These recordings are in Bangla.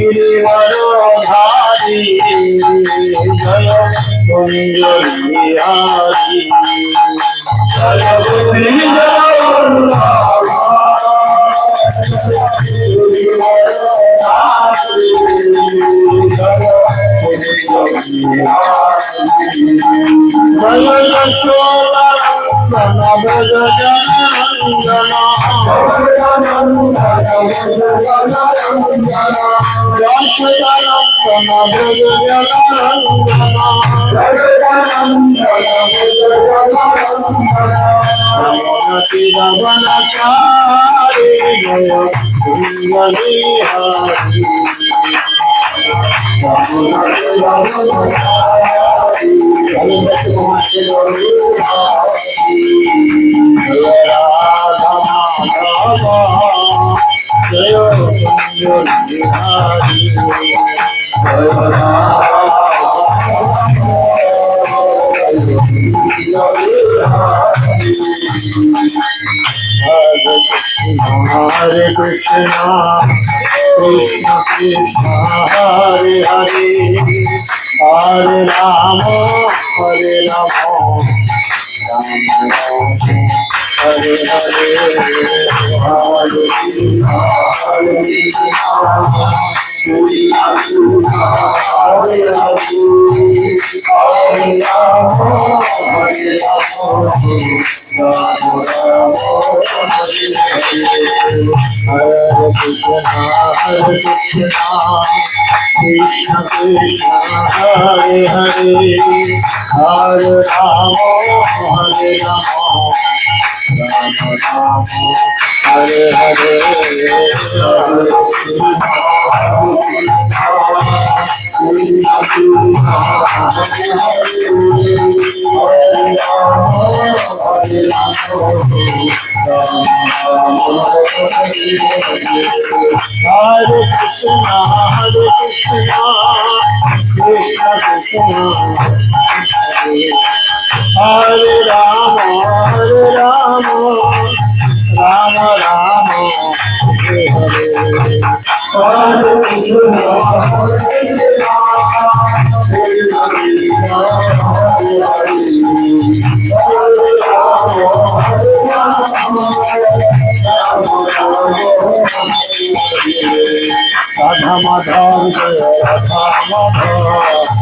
गिरिवरधारी जय कुंजली हारी जय Hare Krishna, Krishna Krishna, Hare Hare, Hare Rama, Hare Rama, Rama Rama, Hare Hare, Hare Krishna, Hare Krishna, Krishna Krishna, Hare Hare, Hare Rama, Hare Rama, Hare Krishna, Krishna Krishna, Hare Hare, Hare Rama, Hare Rama, Rama Rama, Hare Hare, Hare Krishna, Krishna Krishna, Hare Rama, Hare Rama, Rama Rama, Hare Hare, Hare Krishna, Radha Madhav, Radha Madhav,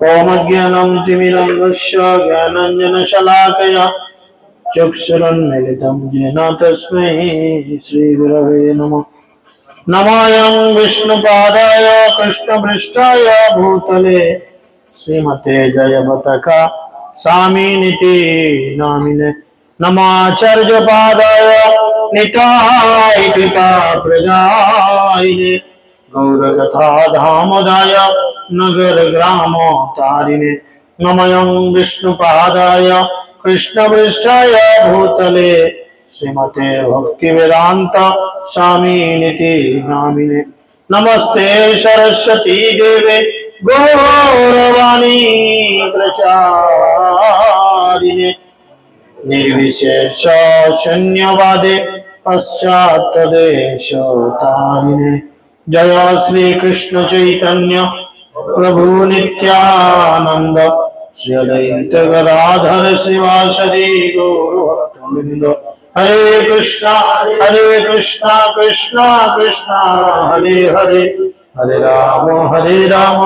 ओमज्ञानं तिमिरन्धस्य ज्ञानाञ्जनशलाकया चक्षुरुन्मीलितं येन तस्मै श्रीगुरवे नमः। नमायं विष्णुपादाय कृष्णपृष्ठाय भूतले श्रीमते जयपताका स्वामिनिति नामिने नमाचार्यपादाय निताय कृपा प्रदायिने गौरकथा धामदाय नगर ग्राम तारिणे नमयं विष्णुपादाय कृष्णपृष्ठाय भूतले श्रीमते भक्तिवेदांत स्वामिनिति नामिने नमस्ते सरस्वती देवे गौरवाणी प्रचारिणे निर्विशेष शून्यवादे पश्चात्देशतारिणे जय श्री कृष्ण चैतन्य प्रभु नित्यानंद श्री अद्वैत गदाधर शिवासदि गौरभक्तवृंद। हरे कृष्णा कृष्णा कृष्णा हरे हरे, हरे राम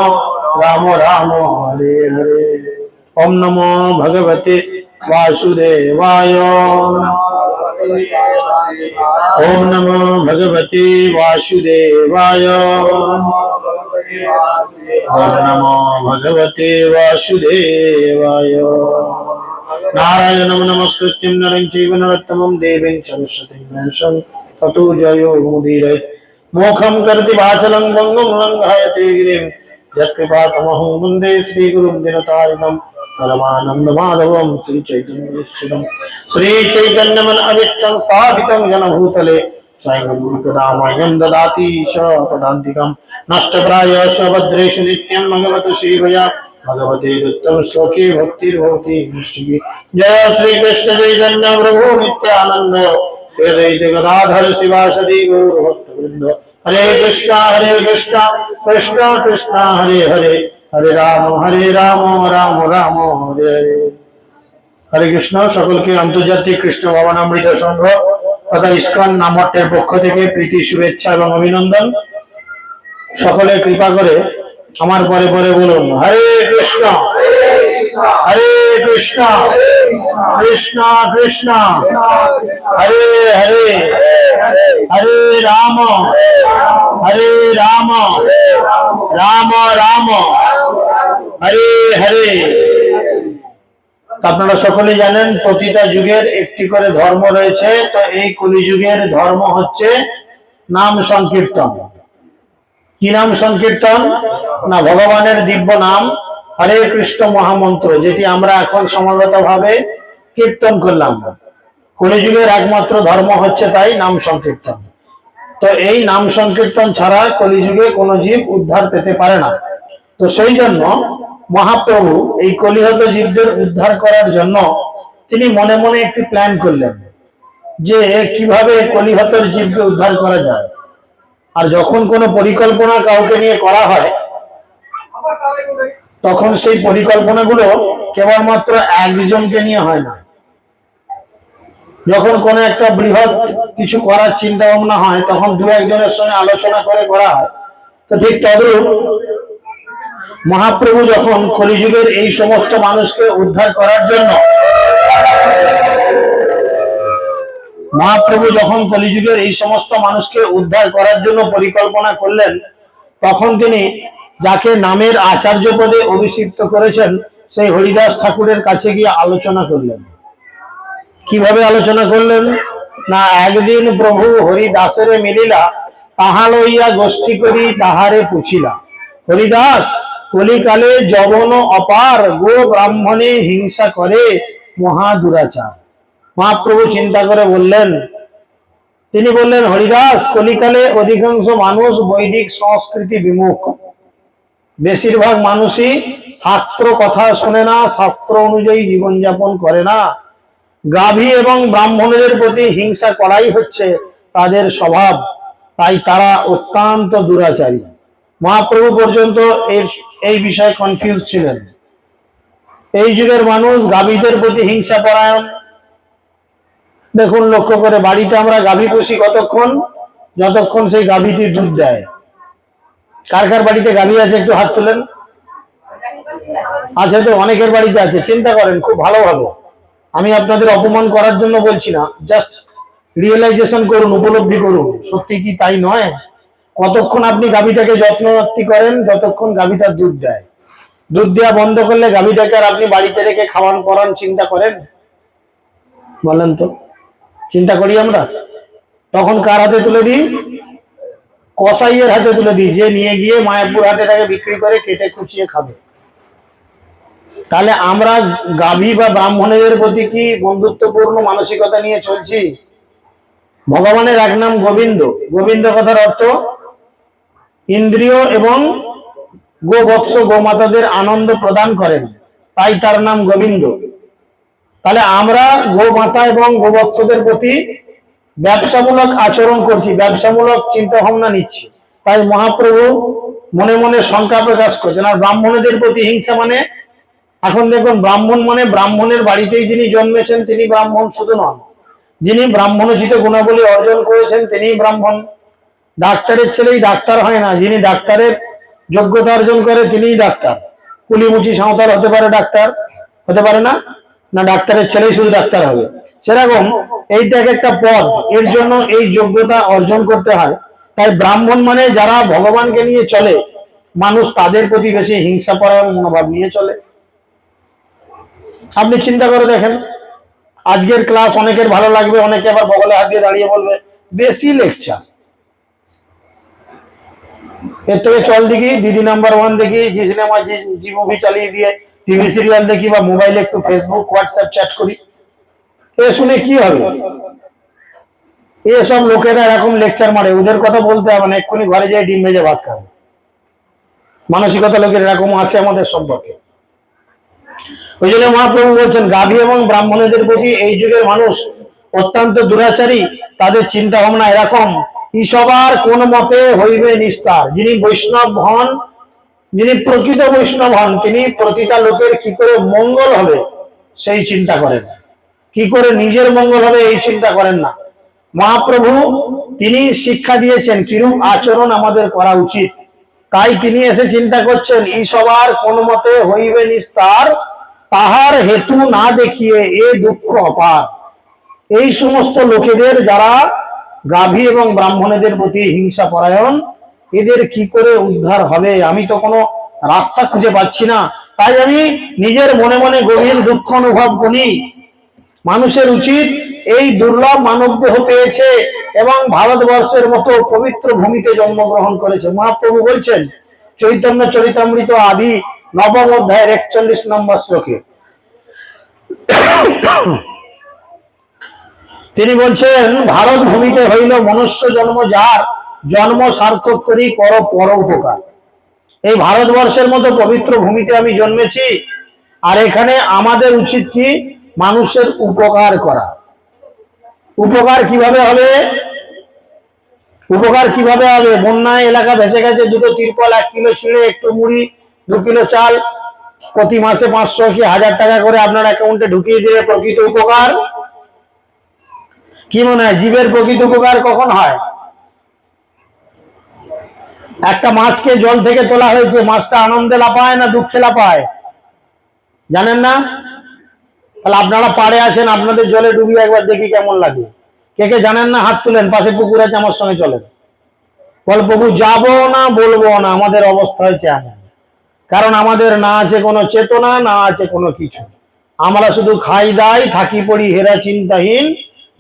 राम राम हरे हरे। ओम नमो भगवते वासुदेवाय। ओम नमो भगवते वासुदेवाय। ओम नमो भगवते वासुदेवाय। नारायणं नमस्कृत्यं नरं चैव नरोत्तमं देवीं सरस्वतीं व्यासं ततो जयो मुदीरये। मोक्षं करति वाचलं गंगं लंघयते गिरिं यत्कृपातमहं वन्दे श्रीगुरुं दिनतारिणं परमानंद माधवं श्रीचैतन्येश्वरं। श्रीचैतन्यमन अविच्चं स्थापितं जनभूतले स्वयं रूपदामह्यं ददाति शपदान्तिकं। नष्टप्रायश भद्रेषु नित्यं भगवतु श्रीभया भगवते उत्तम श्लोके भक्तिर्भवति निष्ठिकी। जय श्री कृष्ण चैतन्य प्रभु नित्यानंद श्री अद्वैत गदाधर शिवासदि गौरभक्तवृंद। हरे कृष्णा कृष्णा कृष्णा हरे हरे, हरे राम राम राम हरे हरे। हरे कृष्ण। সকলকে আন্তর্জাতিক কৃষ্ণ ভবনামৃত সংঘ তথা ইসকন নামটের পক্ষ থেকে প্রীতি শুভেচ্ছা এবং অভিনন্দন। সকলে কৃপা করে আমার পরে পরে বলুন হরে কৃষ্ণ কৃষ্ণ কৃষ্ণ হরে হরে, হরে রাম রাম রাম হরে হরে। আপনারা সকলেই জানেন প্রতিটা যুগের একটি করে ধর্ম রয়েছে। তো এই কলিযুগের ধর্ম হচ্ছে নাম সংকীর্তন। কি নাম সংকীর্তন? না, ভগবানের দিব্য নাম হরে কৃষ্ণ মহামন্ত্র, যেটি আমরা এখন সমবেত ভাবে কীর্তন করলাম। কলিযুগের একমাত্র ধর্ম হচ্ছে তাই নাম সংকীর্তন। তো এই নাম সংকীর্তন ছাড়া কলিযুগে কোনো জীব উদ্ধার পেতে পারে না। তো সেই জন্য মহাপ্রভু এই কলিহত জীবদের উদ্ধার করার জন্য তিনি মনে মনে একটি প্ল্যান করলেন যে কিভাবে কলিহতের জীবকে উদ্ধার করা যায়। আর যখন কোনো পরিকল্পনা কাউকে নিয়ে করা হয় তখন সেই পরিকল্পনাগুলো কেবলমাত্র একজনকে নিয়ে হয় না। যখন কোনো একটা বৃহৎ কিছু করার চিন্তা ভাবনা হয় তখন দু একজনের সঙ্গে আলোচনা করে করা হয়। তো ঠিক তদ্রূপ মহাপ্রভু যখন কলিযুগের এই সমস্ত মানুষকে উদ্ধার করার জন্য পরিকল্পনা করলেন, তখন তিনি যাকে নামের আচার্য পদে অভিষিক্ত করেছেন সেই হরিদাস ঠাকুরের কাছে গিয়ে আলোচনা করলেন। কিভাবে আলোচনা করলেন? না, একদিন প্রভু হরিদাসের মিলিলা, তাহা লইয়া গোষ্ঠী করি তাহারে পুছিলা। হরিদাস কলিকালে যবন অপার, গো ব্রাহ্মণে হিংসা করে মহা দুরাচার। মহাপ্রভু চিন্তা করে বললেন, তিনি বললেন হরিদাস, কলিকালে অধিকাংশ মানুষ বৈদিক সংস্কৃতি বিমুখ। বেশিরভাগ মানুষই শাস্ত্র কথা শোনে না, শাস্ত্র অনুযায়ী জীবনযাপন করে না। গাভী এবং ব্রাহ্মণের প্রতি হিংসা করাই হচ্ছে তাদের স্বভাব, তাই তারা অত্যন্ত দুরাচারী। মহাপ্রভু পর্যন্ত এই বিষয়ে কনফিউজ ছিলেন। এই যুগের মানুষ গাভীদের প্রতি হিংসা পরায়ণ। দেখুন, লক্ষ্য করে বাড়িতে আমরা গাভী পুষি কতক্ষণ? যতক্ষণ সেই গাভীটি দুধ দেয়। কার কার বাড়িতে গাভী আছে একটু হাত তোলেন। আচ্ছা, তো অনেকের বাড়িতে আছে। চিন্তা করেন খুব ভালোভাবে, আমি আপনাদের অপমান করার জন্য বলছি না, জাস্ট রিয়েলাইজেশন করুন, উপলব্ধি করুন সত্যি কি তাই নয়। কতক্ষণ আপনি গাভীটাকে যত্নরক্ষী করেন? যতক্ষণ গাভীটা দুধ দেয়। দুধ দেওয়া বন্ধ করলে গাভীটাকে আর আপনি বাড়িতে রেখে খাওয়ান পরান চিন্তা করেন? বলেন তো, চিন্তা করি আমরা? তখন কার হাতে তুলে দিই? কসাইয়ের হাতে তুলে দিই, যে নিয়ে গিয়ে মায়াপুর হাটে তাকে বিক্রি করে কেটে কুচিয়ে খাবে। তাহলে আমরা গাভী বা ব্রাহ্মণের প্রতি কি বন্ধুত্বপূর্ণ মানসিকতা নিয়ে চলছি? ভগবানের এক নাম গোবিন্দ। গোবিন্দ কথার অর্থ ইন্দ্রিয় এবং গোবৎস গোমাতাদের আনন্দ প্রদান করেন, তাই তার নাম গোবিন্দ। তাহলে আমরা গোমাতা এবং গোবৎসদের প্রতি ব্যবসামূলক আচরণ করছি, ব্যবসামূলক চিন্তা ভাবনা নিচ্ছি। তাই মহাপ্রভু মনে মনে শঙ্কা প্রকাশ করছেন। আর ব্রাহ্মণদের প্রতি হিংসা মানে, এখন দেখুন ব্রাহ্মণ মানে ব্রাহ্মণের বাড়িতেই যিনি জন্মেছেন তিনি ব্রাহ্মণ শুধু নন, যিনি ব্রাহ্মণোচিত গুণাবলী অর্জন করেছেন তিনি ব্রাহ্মণ। ডাক্তারের ছেলেই ডাক্তার হয় না, যিনি ডাক্তারের যোগ্যতা অর্জন করে তিনিই ডাক্তার। কুলিমুচি সাঁওতাল হতে পারে ডাক্তার, হতে পারে না, না ডাক্তারের ছেলেই শুধু ডাক্তার হবে। সেরকম এইটা একটা পদ, এর জন্য এই যোগ্যতা অর্জন করতে হয়। তাই ব্রাহ্মণ মানে যারা ভগবানকে নিয়ে চলে, মানুষ তাদের প্রতি বেশি হিংসাপরায়ণ মনোভাব নিয়ে চলে। আপনি চিন্তা করে দেখেন, আজকের ক্লাস অনেকের ভালো লাগবে, অনেকে আবার বগলে হাত দিয়ে দাঁড়িয়ে বলবে বেশি লেকচার, এর থেকে চল দেখি দিদি নাম্বার 1 দেখি, জি সিনেমা জি মুভি চালিয়ে দিয়ে টিভি সিরিয়াল দেখি, বা মোবাইলে একটু ফেসবুক হোয়াটসঅ্যাপ চ্যাট করি। এ শুনে কি হবে? এসব লোকেরা এরকম লেকচার মারে, ওদের কথা বলতে হবে না, এক্ষুনি ঘরে যাই ডিম ভেজে ভাত খাবো। মানসিকতা লোকের এরকম আসে আমাদের সম্পর্কে। ওই জন্য মহাপ্রভু বলছেন গাভী এবং ব্রাহ্মণদের প্রতি এই যুগের মানুষ অত্যন্ত দুরাচারী, তাদের চিন্তা ভাবনা এরকম, ঈশবার কোন মতে হইবে নিস্তার। যিনি বৈষ্ণব হন, যিনি প্রকৃত বৈষ্ণব হন, তিনি প্রতিটা লোকের কি করে মঙ্গল হবে সেই চিন্তা করেন, কি করে নিজের মঙ্গল হবে এই চিন্তা করেন না। মহাপ্রভু তিনি শিক্ষা দিয়েছেন কিরূপ আচরণ আমাদের করা উচিত, তাই তিনি এসে চিন্তা করছেন ঈশবার কোন মতে হইবে নিস্তার, তাহার হেতু না দেখিয়ে এ দুঃখ অপার। এই সমস্ত লোকেদের যারা গাভী এবং ব্রাহ্মণদের প্রতি হিংসা পরায়ণ, এদের কি করে উদ্ধার হবে? আমি তো কোনো রাস্তা খুঁজে পাচ্ছি না, তাই আমি নিজের মনে মনে গভীর দুঃখ অনুভব করি। মানুষের উচিত, এই দুর্লভ মানব দেহ পেয়েছে এবং ভারতবর্ষের মতো পবিত্র ভূমিতে জন্মগ্রহণ করেছে। মহাপ্রভু বলছেন চৈতন্য চরিতামৃত আদি 9ম অধ্যায়ের 41 নম্বর শ্লোকে, তিনি বলছেন ভারত ভূমিতে হইল মনুষ্য জন্ম, যার জন্ম সার্থক করি কর পর উপকার। এই ভারতবর্ষের মতো পবিত্র ভূমিতে আমি জন্মেছি, আর এখানে আমাদের উচিত কি? মানুষের উপকার করা। উপকার কিভাবে হবে? উপকার কিভাবে হবে? বন্যায় এলাকা ভেসে গেছে, 2টো তিরপল, 1 কিলো চিড়ে, একটু মুড়ি, 2 কিলো চাল, প্রতি মাসে 500 কি 1000 টাকা করে আপনার অ্যাকাউন্টে ঢুকিয়ে দিলে প্রকৃত উপকার। কি মনে হয় জীবের প্রকৃত উপকার কখন হয়? একটা মাছকে জল থেকে তোলা হয়েছে, মাছটা আনন্দে লাফায় না দুঃখে লাফায়? জানেন না? তাহলে আপনারা পাড়ে আছেন, আপনাদের জলে ডুবিয়ে একবার দেখি কেমন লাগে। কে কে জানেন না হাত তুলেন, পাশে পুকুর আছে আমার সঙ্গে চলেন। বল প্রভু যাবো না, বলবো না, আমাদের অবস্থা হয়েছে এমন। কারণ আমাদের না আছে কোনো চেতনা, না আছে কোনো কিছু। আমরা শুধু খাই দাই, থাকি পড়ি হেরা চিন্তাহীন,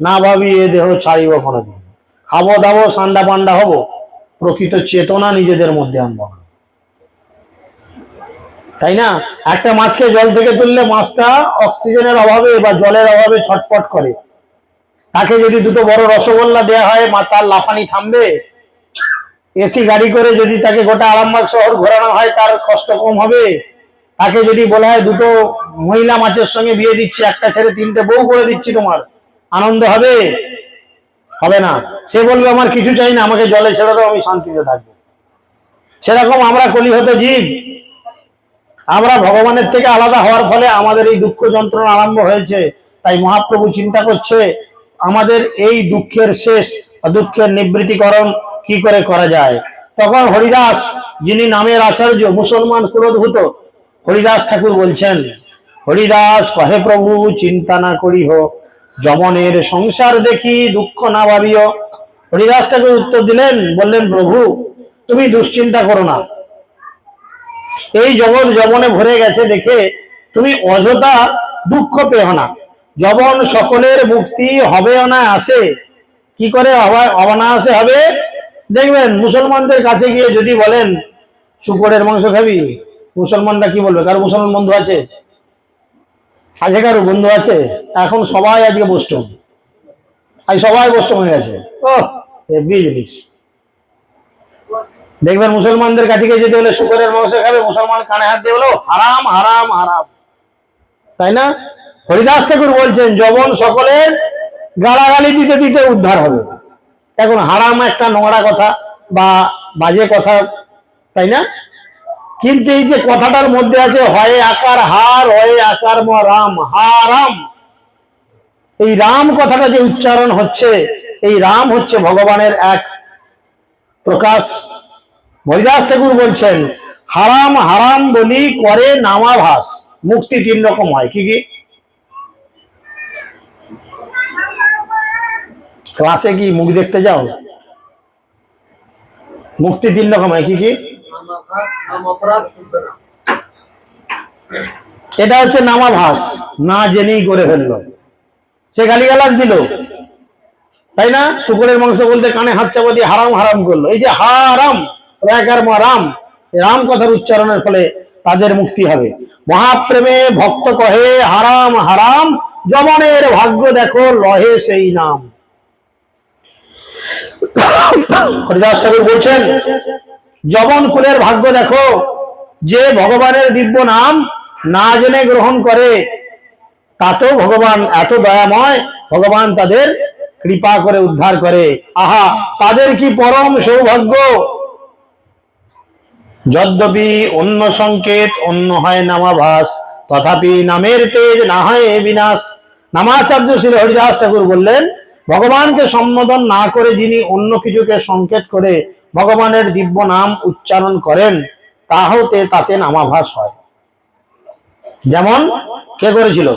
না ভাবি এ দেহ ছাড়িব কোনোদিন। খাবো দাবো সান্ডা পান্ডা হবো, প্রকৃত চেতনা নিজেদের মধ্যে আনবো না, তাই না? একটা মাছকে জল থেকে তুললে মাছটা অক্সিজেনের অভাবে বা জলের অভাবে ছটফট করে, তাকে যদি 2টো বড় রসগোল্লা দেয়া হয়, তার লাফানি থামবে? এসি গাড়ি করে যদি তাকে গোটা আরামবাগ শহর ঘোরানো হয়, তার কষ্ট কম হবে? তাকে যদি বলা হয় 2টো মহিলা মাছের সঙ্গে বিয়ে দিচ্ছি, একটা ছেড়ে 3টে বউ করে দিচ্ছি, তোমার আনন্দ হবে? হবে না। সে বলবে আমার কিছু চাই না, আমাকে জলে ছেড়ে দাও, আমি শান্তিতে থাকবো। সেরকম আমরা কলিহত জীব, আমরা ভগবানের থেকে আলাদা হওয়ার ফলে আমাদের এই দুঃখ যন্ত্রণা আরম্ভ হয়েছে। তাই মহাপ্রভু চিন্তা করছে আমাদের এই দুঃখের শেষ, দুঃখের নিবৃত্তিকরণ কি করে করা যায়। তখন হরিদাস, যিনি নামের আচার্য, মুসলমান কুলোদ্ভূত হরিদাস ঠাকুর বলছেন, হরিদাস কহে প্রভু চিন্তা না করিহ, যমনের সংসার দেখি দুঃখ না ভাবিও। হরিদাস ঠাকুর উত্তর দিলেন, বললেন প্রভু তুমি দুশ্চিন্তা করো না, এই জগৎ যবনে ভরে গেছে দেখে তুমি অযথা দুঃখ পেও না। যবন সকলের মুক্তি হবে না আসে। কি করে অনায়াসে হবে? দেখবেন মুসলমানদের কাছে গিয়ে যদি বলেন শুকরের মাংস খাবি, মুসলমানরা কি বলবে? কারো মুসলমান বন্ধু আছে? আছে কারো বন্ধু আছে? এখন সবাই আজকে বৈষ্ণব, আজ সবাই বৈষ্ণব হয়ে গেছে। ও জিনিস দেখবেন মুসলমানদের কাছে গিয়ে যদি বলে শুকরের মাংস খাবে, মুসলমান কানে হাত দিয়ে বলো হারাম হারাম হারাম, তাই না? হরিদাস ঠাকুর বলছেন যবন সকলের গালাগালি দিতে দিতে উদ্ধার হবে। এখন হারাম একটা নোংরা কথা, বা বাজে কথা, তাই না? কিন্তু এই যে কথাটার মধ্যে আছে হয় আকার হার, হয় আকার ম রাম, হারাম, এই রাম কথাটা যে উচ্চারণ হচ্ছে, এই রাম হচ্ছে ভগবানের এক প্রকাশ। হরিদাস ঠাকুর বলছেন হারাম হারাম বলি করে নামাভাস, মুক্তি 3 রকম হয়। কি কি? ক্লাসে কি মুখ দেখতে যাও? মুক্তি 3 রকম হয়। কি কি? এটা হচ্ছে নামাভাস, না জেনেই করে ফেললো, সে গালিগালাজ দিল, তাই না? শুকরের মাংস বলতে কানে হাত চাপা দিয়ে হারাম হারাম করলো। এই যে হারাম, রাম, রাম কথার উচ্চারণের ফলে তাদের মুক্তি হবে। মহাপ্রেমে ভক্ত কহে হারাম হারাম, যমনের ভাগ্য দেখো লহে সেই নাম। হরিদাস ঠাকুর বলছেন যমন কুলের ভাগ্য দেখো, যে ভগবানের দিব্য নাম না জেনে গ্রহণ করে, তাতেও ভগবান এত দয়াময়, ভগবান তাদের কৃপা করে উদ্ধার করে। আহা, তাদের কি পরম সৌভাগ্য। যদ্যপি অন্য সংকেত অন্য হয় নামাভাস, তথাপি নামের তেজ না হয় বিনাশ। নামাচার্য শ্রী হরিদাস ঠাকুর বললেন ভগবানকে সম্বোধন না করে যিনি অন্য কিছুকে সংকেত করে ভগবানের দিব্য নাম উচ্চারণ করেন, তাতে নামাভাস হয়। যেমন কে করেছিল?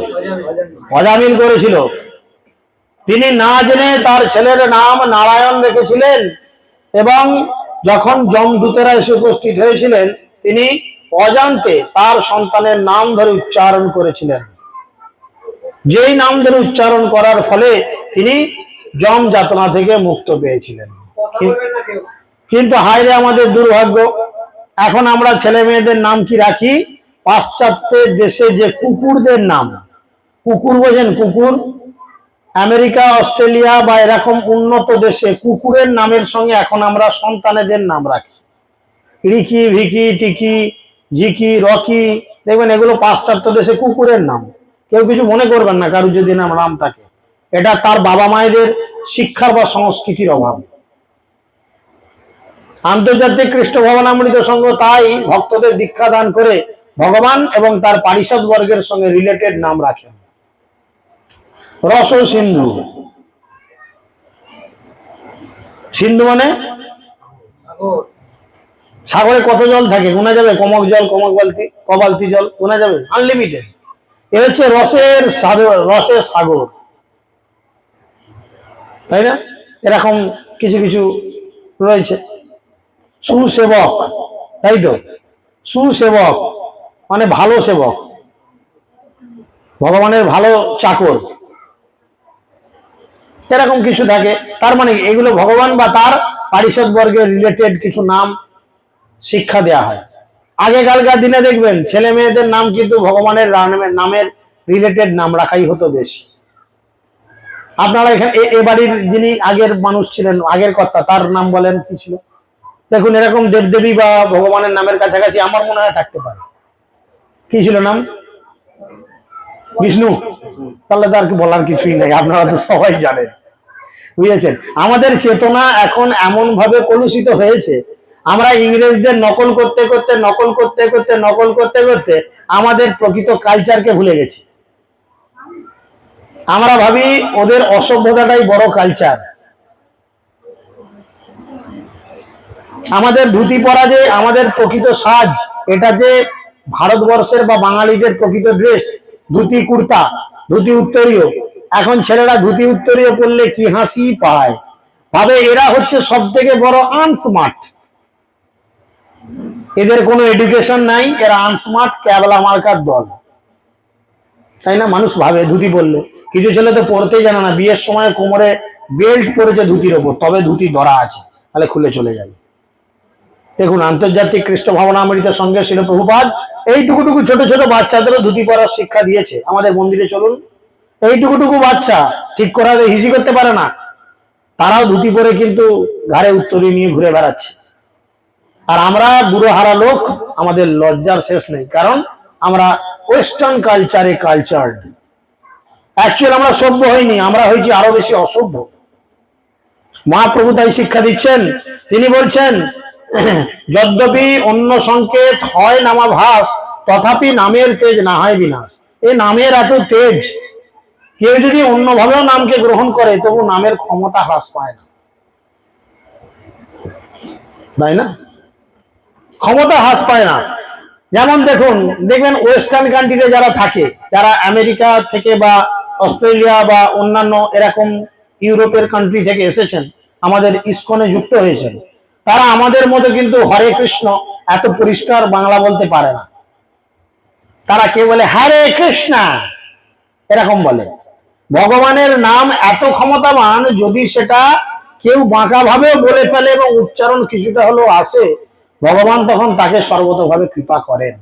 অজামিল করেছিল। তিনি না জেনে তার ছেলের নাম নারায়ণ রেখেছিলেন, এবং যখন যমদূতেরা এসে উপস্থিত হয়েছিলেন, তিনি অজান্তে তার সন্তানের নাম ধরে উচ্চারণ করেছিলেন। যেই নাম ধরে উচ্চারণ করার ফলে তিনি যম যাতনা থেকে মুক্ত পেয়েছিলেন। কিন্তু হায়রে আমাদের দুর্ভাগ্য, এখন আমরা ছেলে মেয়েদের নাম কি রাখি? পাশ্চাত্যের দেশে যে কুকুরদের নাম, কুকুর বোঝেন? কুকুর, আমেরিকা, অস্ট্রেলিয়া বা এরকম উন্নত দেশে কুকুরের নামের সঙ্গে এখন আমরা সন্তানেদের নাম রাখি। রিকি, ভিকি, টিকি, ঝিকি, রকি, দেখবেন এগুলো পাশ্চাত্য দেশে কুকুরের নাম। কেউ কিছু মনে করবেন না কারুর যদি নাম থাকে, এটা তার বাবা মায়েদের শিক্ষার বা সংস্কৃতির অভাব। আন্তর্জাতিক কৃষ্ণ ভবনামৃত সংঘ তাই ভক্তদের দীক্ষা দান করে ভগবান এবং তার পারিষদ বর্গের সঙ্গে রিলেটেড নাম রাখেন। রস সিন্ধু, সিন্ধু মানে সাগরে কত জল থাকে গোনা যাবে? কমক জল, কমক বালতি, কবালতি জল গোনা যাবে? আনলিমিটেড। এ হচ্ছে রসের সাগর, তাই না? এরকম কিছু কিছু রয়েছে। সুসেবক, তাই তো? সুসেবক মানে ভালো সেবক, ভগবানের ভালো চাকর, এরকম কিছু থাকে। তার মানে এগুলো ভগবান বা তার পারিষদ বর্গের রিলেটেড কিছু নাম শিক্ষা দেয়া হয়। আগেকালকার দিনে দেখবেন ছেলে মেয়েদের নাম কিন্তু ভগবানের নামের রিলেটেড নাম রাখাই হতো বেশি। আপনারা এখানে এ বাড়ির যিনি আগের মানুষ ছিলেন, আগের কর্তা, তার নাম বলেন কি ছিল? দেখুন এরকম দেবদেবী বা ভগবানের নামের কাছাকাছি আমার মনে হয় থাকতে পারে। কি ছিল নাম? বিষ্ণু। তাহলে তার বলার কিছুই নেই, আপনারা তো সবাই জানেন, বুঝেছেন? আমাদের চেতনা এখন এমন ভাবে কলুষিত হয়েছে, আমরা ইংরেজদের নকল করতে করতে আমাদের প্রকৃত কালচারকে ভুলে গেছি। আমরা ভাবি ওদের অসভ্যতাটাই বড় কালচার। আমাদের ধুতি পরা যে আমাদের প্রকৃত সাজ, এটা যে ভারতবর্ষের বা বাঙালিদের প্রকৃত ড্রেস, ধুতি কুর্তা, ধুতি উত্তরীয়। এখন ছেলেরা ধুতি উত্তরীয় পরলে কি হাসি পায়, ভাবে এরা হচ্ছে সব থেকে বড় আনস্মার্ট, এদের কোনো এডুকেশন নাই, এরা আনস্মার্ট, ক্যাবলা মার্কার দল, তাই না? মানুষ ভাবে ধুতি পরলে। কিছু ছেলে তো পরতেই জানে না, বিয়ের সময় কোমরে বেল্ট পরেছে ধুতির ওপর, তবে ধুতি ধরা আছে, তাহলে খুলে চলে যাবে। দেখুন আন্তর্জাতিক কৃষ্ণ ভবনামৃতের সঙ্গে শিল প্রভুপাদ এইটুকুটুকু ছোট ছোট বাচ্চাদেরও ধুতি পরার শিক্ষা দিয়েছে। আমাদের মন্দিরে চলুন, এইটুকুটুকু বাচ্চা ঠিক করা হিসি করতে পারে না, তারাও ধুতি পরে কিন্তু ঘাড়ে উত্তরী নিয়ে ঘুরে বেড়াচ্ছে। আর আমরা বুড়ো হারা লোক, আমাদের লজ্জার শেষ নেই, কারণ আমরা ওয়েস্টার্ন কালচারে কালচার্ড। অ্যাকচুয়ালি আমরা সভ্য হইনি, আমরা হয়েছি আরো বেশি অসভ্য। মহাপ্রভু তাই শিক্ষা দিচ্ছেন। তিনি বলছেন, যদ্যপি অন্য সংকেত হয় নামাভাস, তথাপি নামের তেজ না হয় বিনাশ। এই নামের এত তেজ, কেউ যদি অন্যভাবেও নামকে গ্রহণ করে তবু নামের ক্ষমতা হ্রাস পায় না, তাই না? ক্ষমতা হ্রাস পায় না। যেমন দেখবেন ওয়েস্টার্ন কান্ট্রিতে যারা থাকে, যারা আমেরিকা থেকে বা অস্ট্রেলিয়া বা অন্যান্য এরকম ইউরোপের কান্ট্রি থেকে এসেছেন, আমাদের ইসকনে যুক্ত হয়েছেন, তারা আমাদের মতো কিন্তু হরে কৃষ্ণ এত পরিষ্কার বাংলা বলতে পারে না। তারা কেউ বলে হরে কৃষ্ণ, এরকম বলে। ভগবানের নাম এত ক্ষমতাবান, যদি সেটা কেউ বাঁকা ভাবেও বলে ফেলে এবং উচ্চারণ কিছুটা হলেও আসে, ভগবান তখন তাকে সর্বতভাবে কৃপা করেন।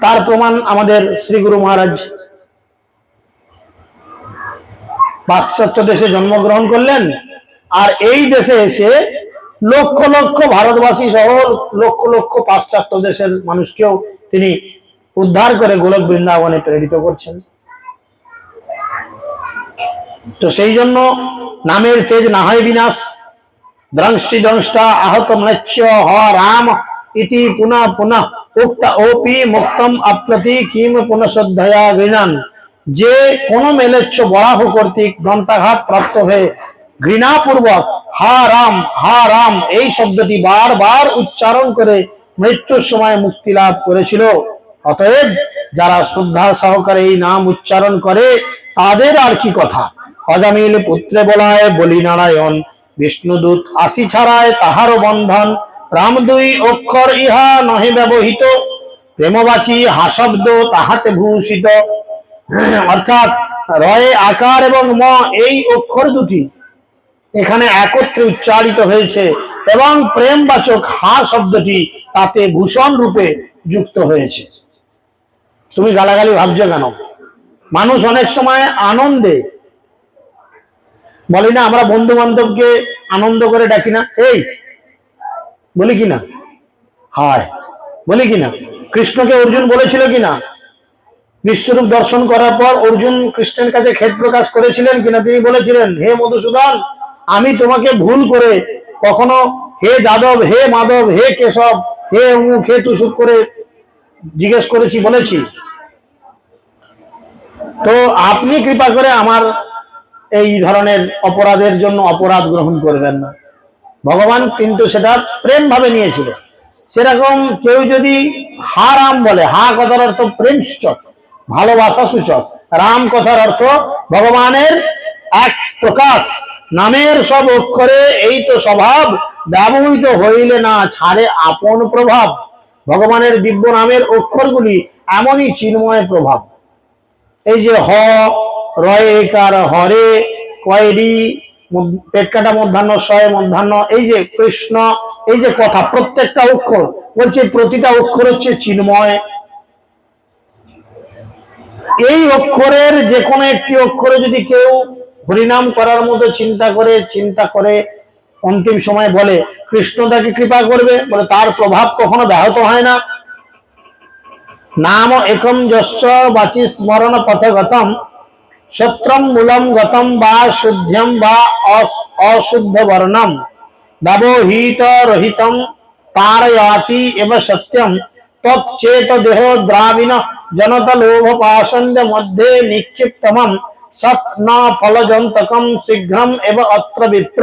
তার প্রমাণ আমাদের শ্রী গুরু মহারাজ পাশ্চাত্য দেশে জন্মগ্রহণ করলেন, আর এই দেশে এসে লক্ষ লক্ষ ভারতবাসী সহ লক্ষ লক্ষ পাশ্চাত্য দেশের মানুষকেও তিনি উদ্ধার করে গোলক বৃন্দাবনে প্রেরিত করছেন। তো সেই জন্য নামের তেজ না হয় বিনাশ। দ্রংষ্টি দ্রংষ্টা আহত ম্লেচ্ছ হ রাম ইতি পুনঃ পুনঃ উক্ত ওপি মুক্তম অপ্রতি কিম পুনঃশ্রদ্ধয়া গৃণান। যে কোন মেলেচ্ছ বরাহ কর্তৃক দন্তাঘাত প্রাপ্ত হয়ে ঘৃণাপূর্বক হা রাম এই শব্দটি বারবার উচ্চারণ করে মৃত্যুর সময় মুক্তি লাভ করেছিল। অতএব যারা শ্রদ্ধা সহকারে এই নাম উচ্চারণ করে তাদের আর কি কথা। অজামিল পুত্রে বলায় বলি নারায়ণ, বিষ্ণুদূত আসি ছাড়ায় তাহারও বন্ধন। রাম দুই অক্ষর ইহা নহে ব্যবহৃত, প্রেমবাচী হাশব্দ তাহাতে ভূষিত। অর্থাৎ রয়ে আকার এবং ম এই অক্ষর দুটি এখানে একত্রে উচ্চারিত হয়েছে এবং প্রেমবাচক হা শব্দটি তাতে ভূষণ রূপে যুক্ত হয়েছে। তুমি গালাগালি ভাবছো কেন? মানুষ অনেক সময় আনন্দে বলি না, আমরা বন্ধু বান্ধবকে আনন্দ করে ডাকি না, এই বলি কিনা, হায় বলি কিনা। কৃষ্ণকে অর্জুন বলেছিল কিনা? বিশ্বরূপ দর্শন করার পর অর্জুন কৃষ্ণের কাছে খেদ প্রকাশ করেছিলেন কিনা? তিনি বলেছিলেন, হে মধুসূদন, আমি তোমাকে ভুল করে কখনো হে যাদব, হে মাধব, হে কেশব, হে অমুক, হে তুসুক করে জিজ্ঞেস করেছি, বলেছি? তো আপনি কৃপা করে আমার এই ধরনের অপরাধের জন্য অপরাধ গ্রহণ করবেন না। ভগবান কিন্তু সেটা প্রেম ভাবে নিয়েছিল। সেরকম কেউ যদি হা রাম বলে, হা কথার অর্থ প্রেম সূচক, ভালোবাসা সূচক, রাম কথার অর্থ ভগবানের এক প্রকাশ। নামের সব অক্ষরে এই তো স্বভাব, ব্যবহৃত হইলে না ছাড়ে আপন প্রভাব। ভগবানের দিব্য নামের অক্ষরগুলি এমনই চিন্ময় প্রভাব। এই যে হ, রয়ে কার, হরে, কয়রি, পেট কাটা মধ্যাহ্ন, শয় মধ্যাহ্ন, এই যে কৃষ্ণ, এই যে কথা, প্রত্যেকটা অক্ষর বলছে, প্রতিটা অক্ষর হচ্ছে চিন্ময়। এই অক্ষরের যে কোনো একটি অক্ষরে যদি কেউ হরিনাম করার মতো চিন্তা করে অন্তিম সময় বলে, কৃষ্ণ তাকে কৃপা করবে, বলে তার প্রভাব কখনো ব্যাহত হয় না। নাম একম যস্য বাচি স্মরণ পথগতম, সত্রম মূলম গতম বা শুদ্ধম বা অশুদ্ধ বর্ণম, ব্যবহিত রহিতম তারয়াতি এব সত্যম, তচ্চেত দেহ দ্রাবিণ জনত লোভ পাষণ্ড মধ্যে নিক্ষিপ্তমম, সৎ ন ফলজন্তকম শীঘ্রম এব অত্র বিপ্র।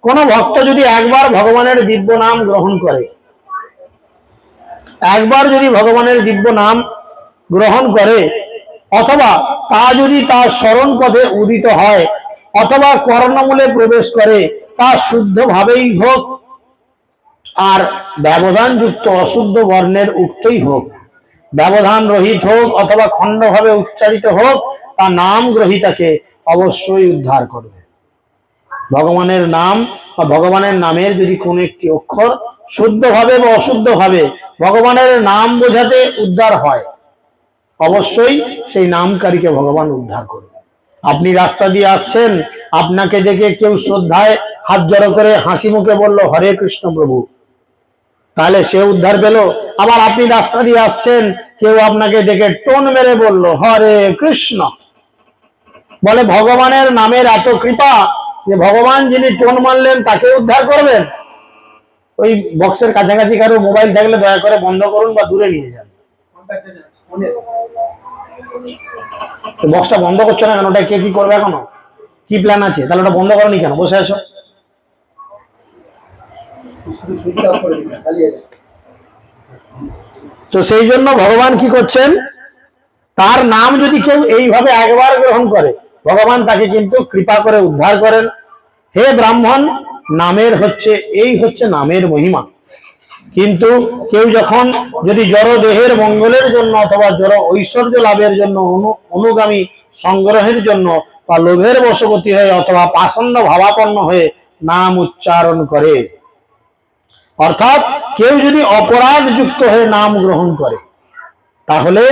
কোন ভক্ত যদি একবার ভগবানের দিব্য নাম গ্রহণ করে, একবার যদি ভগবানের দিব্য নাম গ্রহণ করে, অথবা তা যদি তার স্মরণ পথে উদিত হয়, অথবা কর্ণমূলে প্রবেশ করে, তা শুদ্ধ ভাবেই হোক আর ব্যবধান যুক্ত অশুদ্ধ বর্ণের উক্তই হোক, ব্যবধান রহিত হোক অথবা খণ্ডভাবে উচ্চারিত হোক, তা নাম গ্রহীতাকে অবশ্যই উদ্ধার করবে। ভগবানের নাম বা ভগবানের নামের যদি কোন একটি অক্ষর শুদ্ধভাবে বা অশুদ্ধভাবে ভগবানের নাম বোঝাতে উদ্ধার হয়, অবশ্যই সেই নামকারীকে ভগবান উদ্ধার করবে। আপনি রাস্তা দিয়ে আসছেন, আপনাকে দেখে কেউ শ্রদ্ধায় হাত জড়ো করে হাসি মুখে বলল হরে কৃষ্ণ প্রভু, তাহলে সে উদ্ধার পেল। আবার আপনি রাস্তা দিয়ে আসছেন, কেউ আপনাকে দেখে টোন মেরে বলল হরে কৃষ্ণ, বলে ভগবানের নামের এত কৃপা যে ভগবান যিনি টোন মারলেন তাকে উদ্ধার করবেন। ওই বক্সের কাছাকাছি কারো মোবাইল থাকলে দয়া করে বন্ধ করুন বা দূরে নিয়ে যান। বক্সটা বন্ধ করছো না কেন? ওটা কে কি করবে এখনো? কি প্ল্যান আছে? তাহলে ওটা বন্ধ করনি কেন? বসে আছো। তো সেই জন্য ভগবান কি করছেন, তার নাম যদি কেউ এইভাবে একবার গ্রহণ করে ভগবান তাকে কিন্তু কৃপা করে উদ্ধার করেন। হে ব্রাহ্মণ, নামের হচ্ছে এই হচ্ছে নামের মহিমা। কিন্তু কেউ যখন যদি জড় দেহের মঙ্গলের জন্য অথবা জড় ঐশ্বর্য লাভের জন্য অনুগামী সংগ্রহের জন্য বা লোভের বশবর্তী হয়ে অথবা পাষণ্ড ভাবাপন্ন হয়ে নাম উচ্চারণ করে, অর্থাৎ কেউ যদি অপরাধ যুক্ত হয়ে নাম গ্রহণ করে তাহলে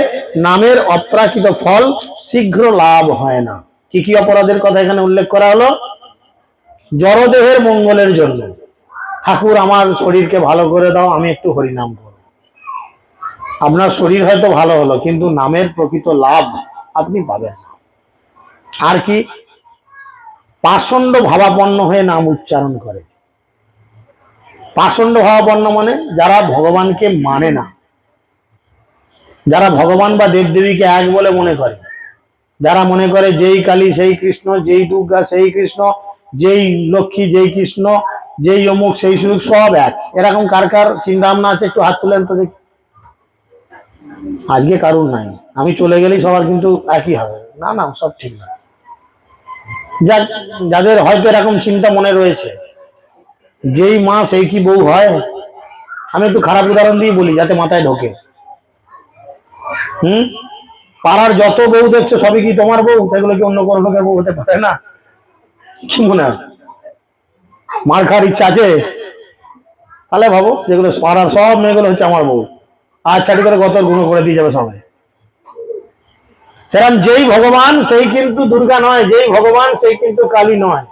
নামের অপ্রাকৃত ফল শীঘ্র লাভ হয় না। কি কি অপরাধের কথা এখানে উল্লেখ করা হলো? জড়দেহের মঙ্গলের জন্য, ঠাকুর আমার শরীরকে ভালো করে দাও, আমি একটু হরিনাম করব। আপনার শরীর হয়তো ভালো হলো কিন্তু নামের প্রকৃত লাভ আপনি পাবেন না। আর কি? পাষণ্ড ভাবাপন্ন হয়ে নাম উচ্চারণ করে। পাষণ্ড ভাবাপন্ন মানে যারা ভগবানকে মানে না, যারা ভগবান বা দেবদেবীকে এক বলে মনে করে, যারা মনে করে যেই কালী সেই কৃষ্ণ, যেই দুর্গা সেই কৃষ্ণ, যেই লক্ষ্মী যেই কৃষ্ণ, যেই অমুক সেই সুযোগ সব এক, এরকম কার কার চিন্তা ভাবনা আছে? একটু হাত তুলেন তো দেখি। আজকে কারুর নাই, আমি চলে গেলেই সবার কিন্তু একই হবে না? না, সব ঠিক না। যাদের হয়তো এরকম চিন্তা মনে রয়েছে, যেই মা সেই কি বউ হয়। আমি একটু খারাপ উদাহরণ দিয়ে বলি যাতে মাথায় ঢোকে। পাড়ার যত বউ দেখছো সবই কি তোমার বউ? সেগুলো কি অন্য কোনো লোকের বউ হতে পারে না? কি মনে হয়? মার খাওয়ার ইচ্ছা আছে? তাহলে ভাবো যেগুলো পাড়ার সব মেয়েগুলো হচ্ছে আমার বউ, আর চাটি করে গত গুণ করে দিয়ে যাবে সবাই। সেরকম যেই ভগবান সেই কিন্তু দুর্গা নয়, যেই ভগবান সেই কিন্তু কালী নয়।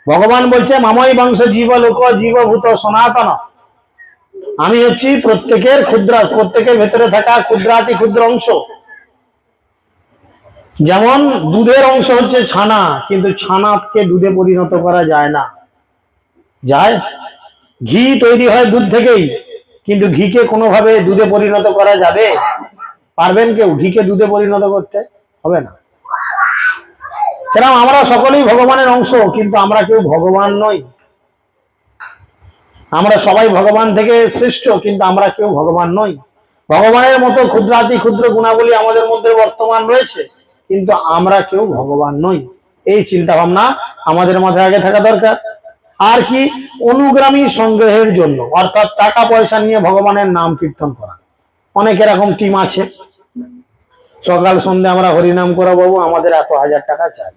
ভগবান বলছে মামই বংশ জীব লোক জীবভূত সনাতন, আমি হচ্ছি প্রত্যেকের ক্ষুদ্র, প্রত্যেকের ভেতরে থাকা ক্ষুদ্রাতি ক্ষুদ্র অংশ। যেমন দুধের অংশ হচ্ছে ছানা, কিন্তু ছানাকে দুধে পরিণত করা যায় না। যায়? ঘি তৈরি হয় দুধ থেকেই, কিন্তু ঘিকে কোনোভাবে দুধে পরিণত করা যাবে? পারবেন কেউ ঘিকে দুধে পরিণত করতে? হবে না। সেরকম আমরা সকলেই ভগবানের অংশ, কিন্তু আমরা কেউ ভগবান নই। আমরা সবাই ভগবান থেকে সৃষ্ট, কিন্তু আমরা কেউ ভগবান নই। ভগবানের মতো ক্ষুদ্রাতি ক্ষুদ্র গুণাবলী আমাদের মধ্যে বর্তমান রয়েছে, কিন্তু আমরা কেউ ভগবান নই। এই চিন্তা ভাবনা আমাদের মাথায় আগে থাকা দরকার। আর কি? অনুগামী সংগ্রহের জন্য, অর্থাৎ টাকা পয়সা নিয়ে ভগবানের নাম কীর্তন করা। অনেক এরকম টিম আছে, সকাল সন্ধ্যে আমরা হরিনাম করা বাবু, আমাদের এত হাজার টাকা চাই,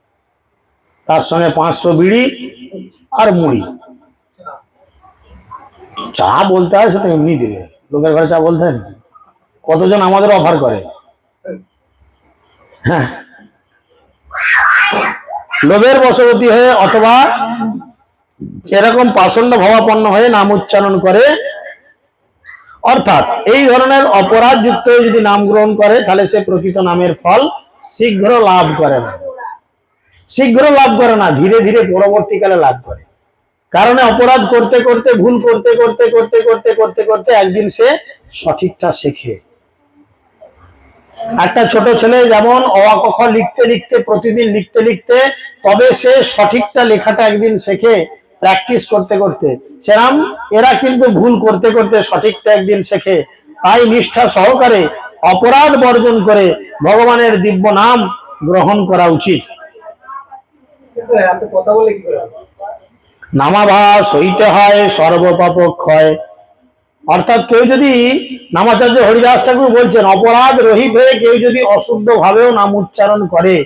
তার সঙ্গে 500 বিড়ি আর মুড়ি। চা বলতে হয় সেটা এমনি দেবে, লোকের ঘরে চা বলতে হয় নাকি? কতজন আমাদের অফার করে। হ্যাঁ, লোভের বশবর্তী হয়ে অথবা এরকম পাষণ্ড ভাবাপন্ন হয়ে নাম উচ্চারণ করে, অর্থাৎ এই ধরনের অপরাধ যুক্ত হয়ে যদি নাম গ্রহণ করে তাহলে সে প্রকৃত নামের ফল শীঘ্র লাভ করে না। শীঘ্র লাভ করে না, ধীরে ধীরে পরবর্তীকালে লাভ করে। কারণ অপরাধ করতে করতে, ভুল করতে করতে করতে করতে করতে করতে একদিন সে সঠিকটা শেখে। একটা ছোট ছেলে যেমন অ আ ক খ লিখতে লিখতে, প্রতিদিন লিখতে লিখতে তবে সে সঠিকটা লেখাটা একদিন শেখে, প্র্যাকটিস করতে করতে, সেরাম এরা কিন্তু ভুল করতে করতে সঠিকটা একদিন শেখে। তাই নিষ্ঠা সহকারে অপরাধ বর্জন করে ভগবানের দিব্য নাম গ্রহণ করা উচিত। নামাভাস হইতে হয় সর্বপাপ ক্ষয়, অর্থাৎ কেউ যদি, নামাচার্য হরিদাস ঠাকুর বলছেন, অপরাধ রহিত হয়ে কেউ যদি অশুদ্ধ ভাবেও নাম উচ্চারণ করে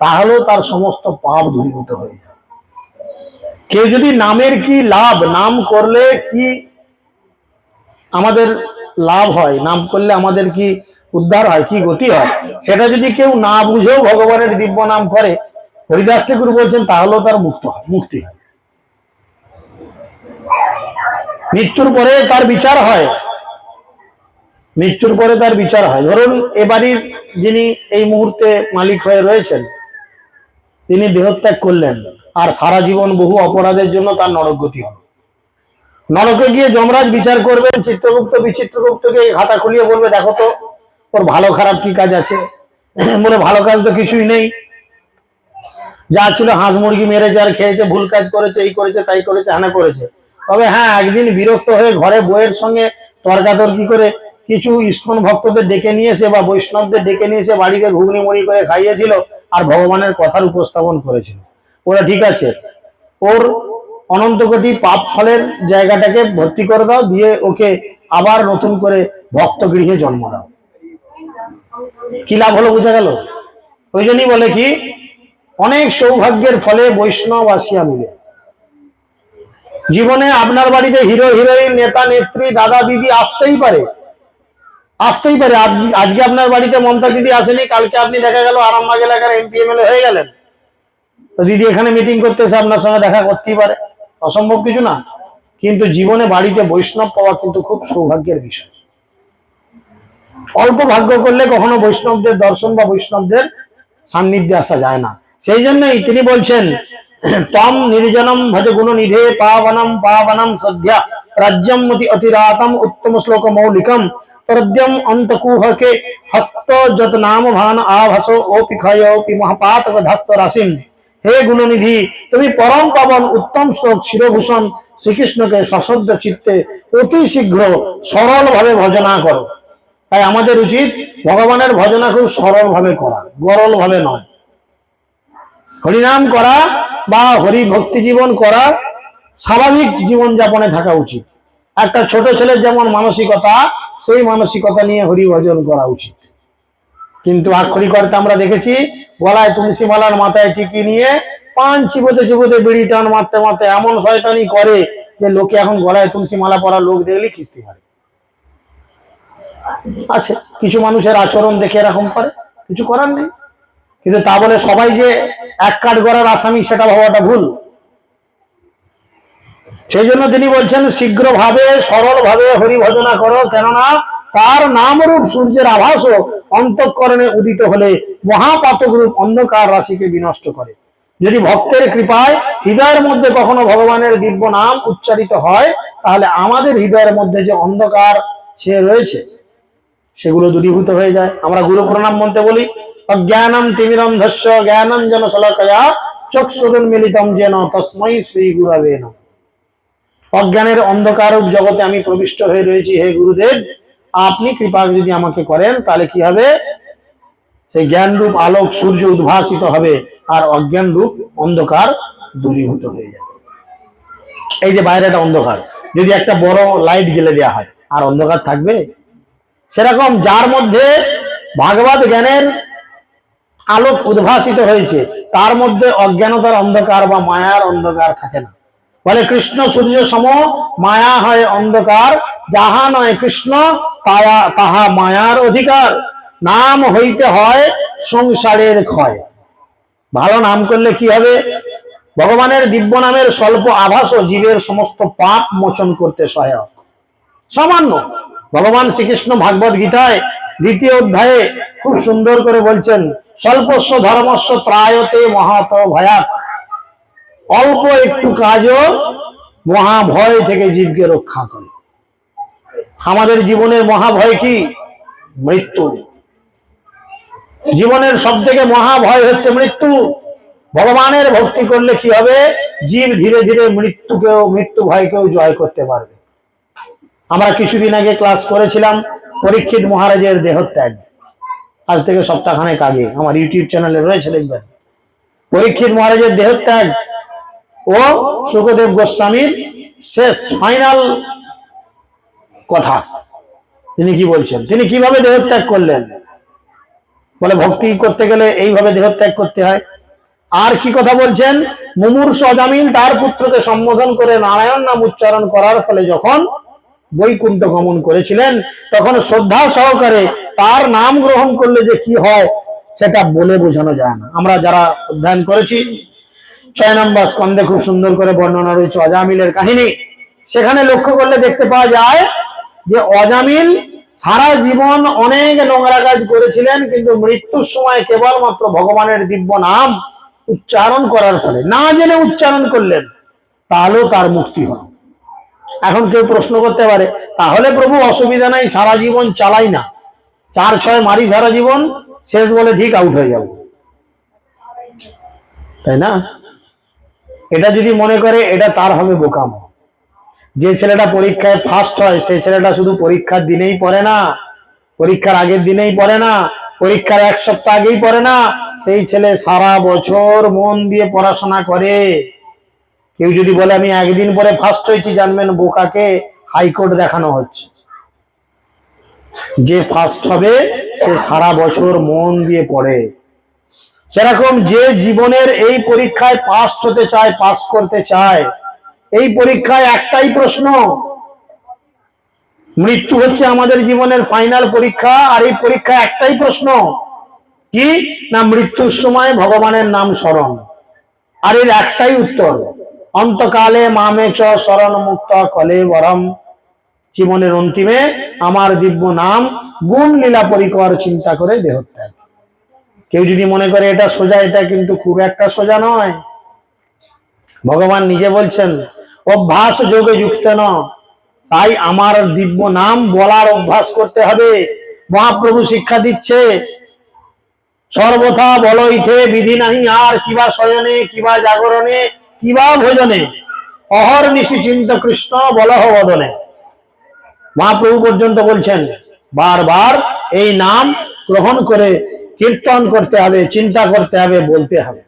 তাহলেও তার সমস্ত পাপ দূরীভূত হয়ে যায়। কেউ যদি নামের কি লাভ, নাম করলে কি আমাদের লাভ হয়, নাম করলে আমাদের কি উদ্ধার হয়, কি গতি হয়, সেটা যদি কেউ না বুঝেও ভগবানের দিব্য নাম করে, হরিদাস ঠাকুর বলছেন, তাহলেও তার মুক্তি হয়। মৃত্যুর পরে তার বিচার হয়, মৃত্যুর পরে তার বিচার হয়। ধরুন এ বাড়ির যিনি এই মুহূর্তে মালিক হয়ে রয়েছেন, তিনি দেহত্যাগ করলেন, আর সারা জীবন বহু অপরাধের জন্য তার নরকগতি হল। নরকে গিয়ে যমরাজ বিচার করবেন, চিত্রগুপ্ত বিচিত্রগুপ্তকে ঘাটা খুলিয়ে বলবে, দেখো তো ওর ভালো খারাপ কি কাজ আছে। বলে, ভালো কাজ তো কিছুই নেই, যা ছিল হাঁস মুরগি মেরেছে আর খেয়েছে, ভুল কাজ করেছে, এই করেছে তাই করেছে, হানা করেছে। তবে হ্যাঁ, একদিন বিরক্ত হয়ে ঘরে বইয়ের সঙ্গে তর্কাতর্কি করে কিছু ইস্কন ভক্তদের ডেকে নিয়ে এসে বা বৈষ্ণবদের ডেকে নিয়ে এসে বাড়িতে ঘুগনি মুড়ি করে খাইয়েছিল আর ভগবানের কথার উপস্থাপন করেছিল। ওরা ঠিক আছে, ওর অনন্ত কোটি পাপ ফলের জায়গাটাকে ভর্তি করে দাও, দিয়ে ওকে আবার নতুন করে ভক্ত গৃহে জন্ম দাও। কি লাভ হলো বোঝা গেল? ওই জন্যই বলে কি, অনেক সৌভাগ্যের ফলে বৈষ্ণব আসিয়া মিলে। জীবনে আপনার বাড়িতে হিরো হিরোইন, নেতা নেত্রী, দাদা দিদি আসতেই পারে, আসতেই পারে। আজকে আপনার বাড়িতে মমতা দিদি আসেনি, কালকে আপনি দেখা গেল আরামবাগ এলাকার এমপি এমএলএ হয়ে গেলেন, তো দিদি এখানে মিটিং করতে এসে আপনার সঙ্গে দেখা করতেই পারে, অসম্ভব কিছু না। কিন্তু জীবনে বাড়িতে বৈষ্ণব পাওয়া কিন্তু খুব সৌভাগ্যের বিষয়। অল্প ভাগ্য করলে কখনো বৈষ্ণবদের দর্শন বা বৈষ্ণবদের সান্নিধ্যে আসা যায় না। সেই জন্যই তিনি বলছেন, তম নির্জনম ভজ গুণ নিধে পাবনম পাবনম সদ্যা রাজ্যম মতি অতিরাতম উত্তম শ্লোক মৌলিকম তদ্যম অন্তকুহকে হস্ত যত নাম ভান আভাস ওপি ক্ষয় ওপি মহাপাতক ধাস্ত রাসিম। হে গুণনিধি, তুমি পরম পাবন উত্তম শ্লোক শিরভূষণ শ্রীকৃষ্ণকে সশ্রদ্ধ চিত্তে অতি শীঘ্র সরল ভাবে ভজনা করো। তাই আমাদের উচিত ভগবানের ভজনা খুব সরল ভাবে করা, গরল ভাবে নয়। হরিনাম করা বা হরি ভক্তি জীবন করা স্বাভাবিক জীবন যাপনে থাকা উচিত। একটা ছোট ছেলের যেমন মানসিকতা, সেই মানসিকতা নিয়ে হরি ভজন করা উচিত। কিন্তু আক্ষরিক অর্থে আমরা দেখেছি, গলায় তুলসী মালার মাথায় টিকি নিয়ে পান চিবোতে চিবোতে বিড়ি টান মারতে মারতে এমন শয়তানি করে যে লোকে এখন গলায় তুলসী মালা পরা লোক দেখলে খিস্তি পারে। আছে কিছু মানুষের আচরণ দেখে এরকম করে, কিছু করার নেই। কিন্তু তা বলে সবাই যে এক কাঠ গড়ার আসামি, সেটা ভাবাটা ভুল। সেই জন্য তিনি বলছেন, শীঘ্র ভাবে সরল ভাবে হরি ভজনা করো, কেননা তার নাম রূপ সূর্যের আভাসও অন্তঃকরণে উদিত হলে মহাপাতক রূপ অন্ধকার রাশিকে বিনষ্ট করে। যদি ভক্তের কৃপায় হৃদয়ের মধ্যে কখনো ভগবানের দিব্য নাম উচ্চারিত হয়, তাহলে আমাদের হৃদয়ের মধ্যে যে অন্ধকার ছেয়ে রয়েছে সেগুলো দূরীভূত হয়ে যায়। আমরা গুরু প্রণাম মন্ত্রে বলি, অজ্ঞানম তিমিরন্ধস্য জ্ঞানাঞ্জন শলাকয়া চক্ষুরুন্মিলিতম যেন তস্मै শ্রী গুরবে নমঃ। অজ্ঞানের অন্ধকার জগতে আমি প্রবিষ্ট হয়ে রয়েছি, হে গুরুদেব আপনি কৃপা যদি আমাকে করেন, তাহলে কি হবে? সেই জ্ঞান রূপ আলোক সূর্য উদ্ভাসিত হবে, আর অজ্ঞান রূপ অন্ধকার দূরীভূত হয়ে যাবে। এই যে বাইরেটা অন্ধকার, যদি একটা বড় লাইট জ্বেলে দেওয়া হয়, আর অন্ধকার থাকবে? সেরকম যার মধ্যে ভাগবত জ্ঞানের আলোক উদ্ভাসিত হয়েছে, তার মধ্যে অজ্ঞানতার অন্ধকার বা মায়ার অন্ধকার থাকে না। বলে, কৃষ্ণ সূর্য সম মায়া হয় অন্ধকার, যাহা নয় কৃষ্ণ তাহা মায়ার অধিকার। নাম হইতে হয় সংসারের ক্ষয়। ভালো নাম করলে কি হবে? ভগবানের দিব্য নামের স্বল্প আভাসও জীবের সমস্ত পাপ মোচন করতে সহায়ক। সামান্য ভগবান শ্রীকৃষ্ণ ভাগবত গীতায় 2য় অধ্যায়ে খুব সুন্দর করে বলছেন, স্বল্পস্য ধর্মস্য ত্রায়তে মহাত ভয়াত। অল্প একটু কাজও মহাভয় থেকে জীবকে রক্ষা করে। আমাদের জীবনের মহাভয় কি? মৃত্যু। জীবনের সব থেকে মহাভয় হচ্ছে মৃত্যু। ভগবানের ভক্তি করলে কি হবে? জীব ধীরে ধীরে মৃত্যু ভয়কেও জয় করতে পারবে। আমরা কিছুদিন আগে ক্লাস করেছিলাম পরীক্ষিত মহারাজের দেহত্যাগ। আজ থেকে সপ্তাহখানেক আগে আমার ইউটিউব চ্যানেলে রয়েছে, দেখবেন। পরীক্ষিত মহারাজের দেহত্যাগ ও শুকদেব গোস্বামীর শেষ ফাইনাল কথা। তিনি কি বলছেন, তিনি কিভাবে দেহত্যাগ করলেন? বলে, ভক্তি করতে গেলে এইভাবে দেহত্যাগ করতে হয়। আর কি কথা বলছেন? মুমূর্ষু অজামিল তার পুত্রকে সম্বোধন করে নারায়ণ নাম উচ্চারণ করার ফলে যখন বৈকুণ্ঠ গমন করেছিলেন, তখন শ্রদ্ধা সহকারে তার নাম গ্রহণ করলে যে কি হয় সেটা বলে বোঝানো যায় না। আমরা যারা অধ্যয়ন করেছি, 6 নম্বর স্কন্ধে খুব সুন্দর করে বর্ণনা রয়েছে অজামিলের কাহিনী। সেখানে লক্ষ্য করলে দেখতে পাওয়া যায় যে অজামিল সারা জীবন অনেক নোংরা কাজ করেছিলেন, কিন্তু মৃত্যুর সময় কেবলমাত্র ভগবানের দিব্য নাম উচ্চারণ করার ফলে, না জেনে উচ্চারণ করলেন, তাহলেও তার মুক্তি হলো। এখন কেউ প্রশ্ন করতে পারে, তাহলে প্রভু অসুবিধা নাই, সারা জীবন চালাই না, 4-6 মারি সারা জীবন, শেষ বলে ঠিক আউট হয়ে যাব, তাই না? এটা যদি মনে করে, এটা তার হবে বোকামো। যে ছেলেটা পরীক্ষায় ফার্স্ট হয়, সেই ছেলেটা শুধু পরীক্ষার দিনেই পড়ে না, পরীক্ষার আগের দিনেই পড়ে না, পরীক্ষার 1 সপ্তাহ আগেই পড়ে না, সেই ছেলে সারা বছর মন দিয়ে পড়াশোনা করে। কেউ যদি বলে আমি একদিন পরে ফার্স্ট হয়েছি, জানবেন বোকাকে হাইকোর্ট দেখানো হচ্ছে। যে ফার্স্ট হবে সে সারা বছর মন দিয়ে পড়ে। সেরকম যে জীবনের এই পরীক্ষায় পাস হতে চায়, পাস করতে চায়, এই পরীক্ষায় একটাই প্রশ্ন, মৃত্যু হচ্ছে আমাদের জীবনের ফাইনাল পরীক্ষা, আর এই পরীক্ষায় একটাই প্রশ্ন, কি না মৃত্যুর সময় ভগবানের নাম স্মরণ। আর এর একটাই উত্তর, অন্তকালে মামে চ শরণ মুক্ত কলে বরম, জীবনের অন্তিমে আমার দিব্য নাম গুণ লীলা পরিকর চিন্তা করে দেহত্যাগ। কেউ যদি মনে করে এটা সোজা, এটা কিন্তু খুব একটা সোজা নয়। ভগবান নিজে বলছেন অভ্যাস যোগে যুক্ত ন, তাই আমার দিব্য নাম বলার অভ্যাস করতে হবে। মহাপ্রভু শিক্ষা দিচ্ছে, সর্বথা বল ইথে বিধি নাহি আর, কিবা শয়নে কিবা জাগরণে কিবা ভোজনে, অহর নিশি চিন্ত কৃষ্ণ বলহ বদনে। মহাপ্রভু পর্যন্ত বলছেন বারবার এই নাম গ্রহণ করে কীর্তন করতে হবে, চিন্তা করতে হবে, বলতে হবে।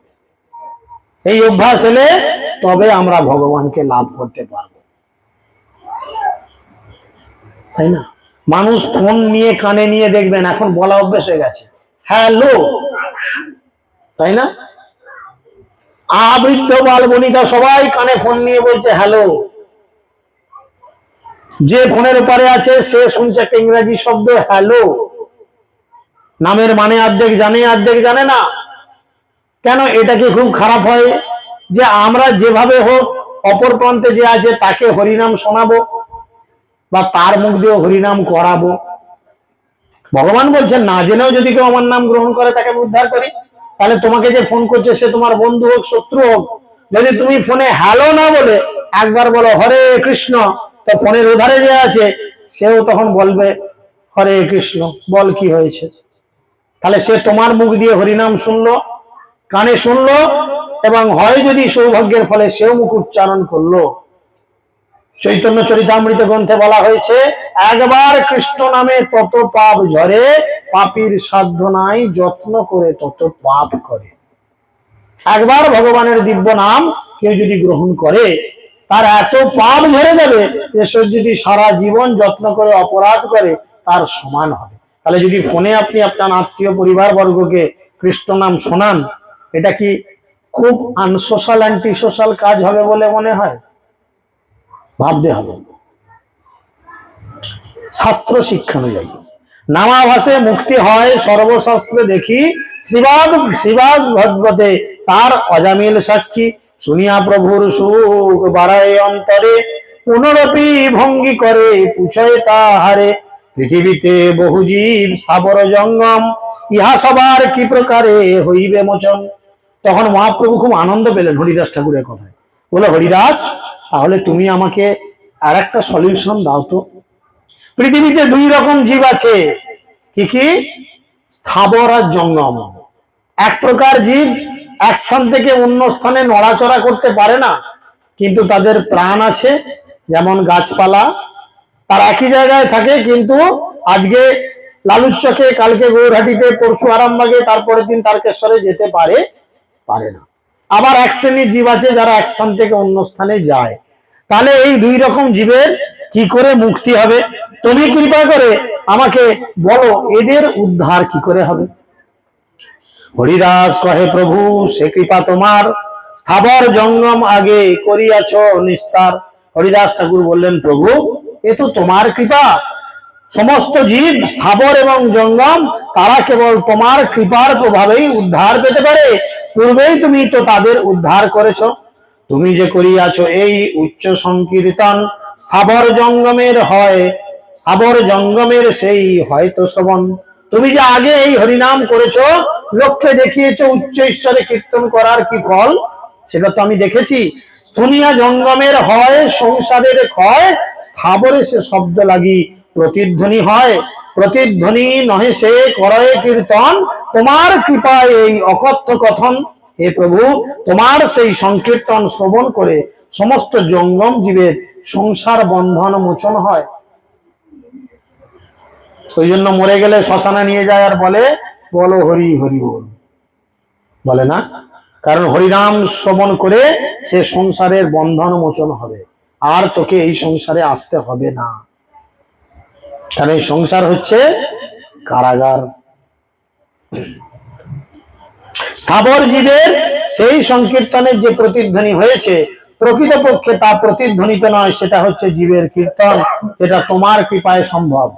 এই অভ্যাস এলে তবে আমরা ভগবানকে লাভ করতে পারবো, তাই না? মানুষ ফোন নিয়ে কানে নিয়ে, দেখবেন এখন বলা অভ্যেস হয়ে গেছে হ্যালো, তাই না? আবৃদ্ধ বাল বনিতা সবাই কানে ফোন নিয়ে বলছে হ্যালো। যে ফোনের উপরে আছে সে শুনছে একটা ইংরেজি শব্দ হ্যালো, নামের মানে অর্ধেক জানে অর্ধেক জানে না। কেন এটা কি খুব খারাপ হয় যে আমরা যেভাবে হোক অপর প্রান্তে যে আছে তাকে হরিনাম শোনাবো বা তার মুখ দিয়ে হরিনাম করাবো? ভগবান বলছেন না জেনেও যদি কেউ আমার নাম গ্রহণ করে তাকে আমি উদ্ধার করি। তাহলে তোমাকে যে ফোন করছে সে তোমার বন্ধু হোক শত্রু হোক, যদি তুমি ফোনে হ্যালো না বলে একবার বলো হরে কৃষ্ণ, তো ফোনের ওধারে যে আছে সেও তখন বলবে হরে কৃষ্ণ, বল কি হয়েছে। তাহলে সে তোমার মুখ দিয়ে হরিনাম শুনলো, কানে শুনলো, এবং হয় যদি সৌভাগ্যের ফলে সেও মুখ উচ্চারণ করলো। চৈতন্য চরিতামৃত গ্রন্থে বলা হয়েছে একবার কৃষ্ণ নামে তত পাপ ঝরে, পাপীর সাধ্য নাই যত্ন করে তত পাপ করে। একবার ভগবানের দিব্য নাম কেউ যদি গ্রহণ করে তার এত পাপ ঝরে যাবে যে সে যদি সারা জীবন যত্ন করে অপরাধ করে তার সমান হবে। তাহলে যদি ফোনে আপনি আপনার আত্মীয় পরিবার বর্গকে কৃষ্ণ নাম শোনান, এটা কি খুব আনসোশাল অ্যান্টি সোশ্যাল কাজ হবে বলে মনে হয়? ভাবতে হবে। শাস্ত্র শিক্ষা অনুযায়ী নামাভাসে মুক্তি হয় সর্বশাস্ত্রে দেখি, শ্রীবাদ ভগবতে তার অজামিল সাক্ষী, শুনিয়া প্রভুর সুখ বাড়ায় অন্তরে, পুনরপি ভঙ্গি করে পুছয় তাহারে, পৃথিবীতে বহু জীব স্থাবর জঙ্গম, ইহা সবার কি প্রকারে হইবে মোচন। তখন মহাপ্রভু খুব আনন্দ পেলেন হরিদাস ঠাকুরের কথায়, বলে হরিদাস তাহলে তুমি আমাকে আর একটা সলিউশন দাও তো। পৃথিবীতে 2 রকম জীব আছে, কি কি? স্থাবর আর জঙ্গম। এক প্রকার জীব এক স্থান থেকে অন্য স্থানে নড়াচড়া করতে পারে না, কিন্তু তাদের প্রাণ আছে, যেমন গাছপালা, তার একই জায়গায় থাকে, কিন্তু আজকে লালুচকে, কালকে গৌরহাটিতে, পরশু আরামবাগে, তারপরের দিন তারকেশ্বরে যেতে পারে না। আবার এক শ্রেণীর জীব আছে যারা এক স্থান থেকে অন্য স্থানে যায়। তাহলে এই 2 রকম জীবের কি করে মুক্তি হবে? তুমি কৃপা করে আমাকে বলো এদের উদ্ধার কি করে হবে। হরিদাস কহে প্রভু সে কৃপা তোমার, স্থাবর জঙ্গম আগে করিয়াছ নিস্তার। হরিদাস ঠাকুর বললেন প্রভু এ তো তোমার কৃপা, সমস্ত জীব স্থাবর এবং জঙ্গম তারা কেবল তোমার কৃপার প্রভাবেই উদ্ধার পেতে পারে, পূর্বেই তুমি তো তাদের উদ্ধার করেছ। তুমি যে করিয়াছ এই উচ্চ সংকীর্তন, স্থাবর জঙ্গমের সেই হয়তো শ্রবণ, তুমি যে আগে এই হরিনাম করেছো, লোককে দেখিয়েছো উচ্চ ঈশ্বরে কীর্তন করার কি ফল, সেটা তো আমি দেখেছি। স্থুনিয়া জঙ্গমের হয় সংসারের ক্ষয়, স্থাবরে সে শব্দ লাগি প্রতিধ্বনি হয়। প্রতিধ্বনি নহে সে করয়ে কীর্তন, তোমার কৃপায় এই অকথ্য কথন। হে প্রভু, তোমার সেই সংকীর্তন শ্রবণ করে সমস্ত জঙ্গম জীবের সংসার বন্ধন মোচন হয়। ওই জন্য মরে গেলে শ্মশানে নিয়ে যায় আর বলে, বলো হরি হরি বল, বলে না? কারণ হরিনাম শ্রবণ করে সে সংসারের বন্ধন মোচন হবে, আর তোকে এই সংসারে আসতে হবে না। কারণ এই সংসার হচ্ছে কারাগার। স্থাবর জীবের সেই সংকীর্তনের যে প্রতিধ্বনি হয়েছে, প্রকৃতপক্ষে তা প্রতিধ্বনিত নয়, সেটা হচ্ছে জীবের কীর্তন, যেটা তোমার কৃপায় সম্ভব।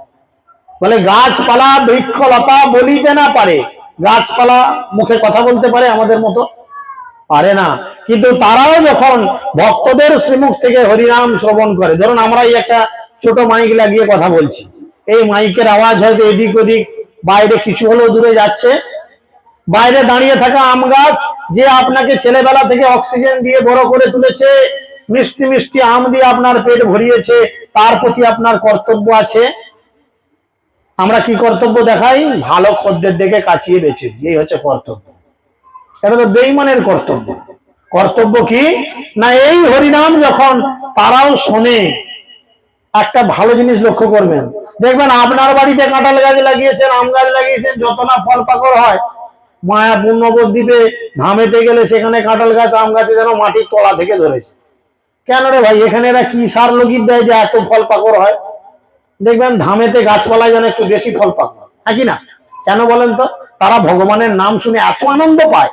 বলে গাছপালা বৃক্ষলতা বলিতে না পারে, গাছপালা মুখে কথা বলতে পারে আমাদের মতো? পারে না। কিন্তু তারাও যখন ভক্তদের শ্রীমুখ থেকে হরিনাম শ্রবণ করে, ধরুন আমরা এই একটা ছোট মাইক লাগিয়ে কথা বলছি, এই মাইকের আওয়াজ হয়তো এদিক ওদিক বাইরে কিছু হলেও দূরে যাচ্ছে। বাইরে দাঁড়িয়ে থাকা আম গাছ, যে আপনাকে ছেলেবেলা থেকে অক্সিজেন দিয়ে বড় করে তুলেছে, মিষ্টি মিষ্টি আম দিয়ে আপনার পেট ভরিয়েছে, তার প্রতি আপনার কর্তব্য আছে। আমরা কি কর্তব্য দেখাই? ভালো খদ্দের ডেকে কাচিয়ে বেঁচে দিই, এই হচ্ছে কর্তব্য। এটা তো বেঈমানের কর্তব্য। কর্তব্য কি না, এই হরিনাম যখন তারাও শোনে, একটা ভালো জিনিস লক্ষ্য করবেন, দেখবেন আপনার বাড়িতে কাঁঠাল গাছ লাগিয়েছেন, আম গাছ লাগিয়েছেন, যত না ফল পাকড় হয়, মায়াপুর নবদ্বীপে ধামেতে গেলে সেখানে কাঁঠাল গাছ আম গাছে যেন মাটির তলা থেকে ধরেছে। কেন রে ভাই, এখানে এরা কি সার লগিয়ে দেয় যে এত ফল পাকড় হয়? দেখবেন ধামেতে গাছপালায় যেন একটু বেশি ফল পাকড়, হ্যাঁ কি না? কেন বলেন তো? তারা ভগবানের নাম শুনে এত আনন্দ পায়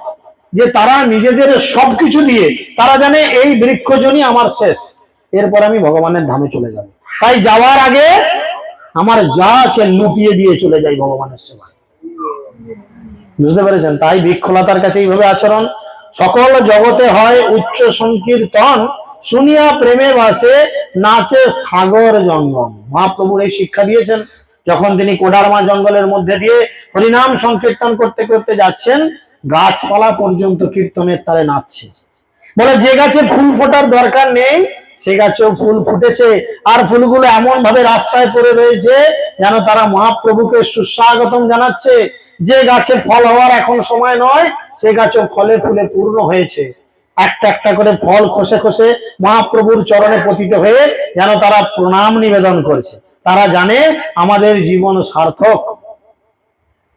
যে তারা নিজেদের সবকিছু দিয়ে তারা জানে এই বৃক্ষজনই আমার শেষ, এরপর আমি ভগবানের ধামে চলে যাব। তাই যাওয়ার আগে আমার যা আছে লুটিয়ে দিয়ে চলে যাই ভগবানের সেবায়। বুঝতে পেরেছেন? তাই বৃক্ষলতার কাছে এইভাবে আচরণ। সকল জগতে হয় উচ্চ সংকীর্তন, শুনিয়া প্রেমে বাসে নাচে স্থাগর জঙ্গম। মহাপ্রভুর এই শিক্ষা দিয়েছেন। যখন তিনি কোডারমা জঙ্গলের মধ্যে দিয়ে হরিনাম সংকীর্তন করতে করতে যাচ্ছেন, গাছপালা পর্যন্ত কীর্তনের তালে নাচছে। বলে যে গাছে ফুল ফোটার দরকার নেই, সে গাছেও ফুল ফুটেছে, আর ফুলগুলো এমন ভাবে রাস্তায় পড়ে রয়েছে যেন তারা মহাপ্রভুকে সুস্বাগতম জানাচ্ছে। যে গাছে ফল হওয়ার এখন সময় নয়, সে গাছও ফলে ফুলে পূর্ণ হয়েছে। একটা একটা করে ফল খসে খসে মহাপ্রভুর চরণে পতিত হয়ে যেন তারা প্রণাম নিবেদন করছে। তারা জানে আমাদের জীবন সার্থক।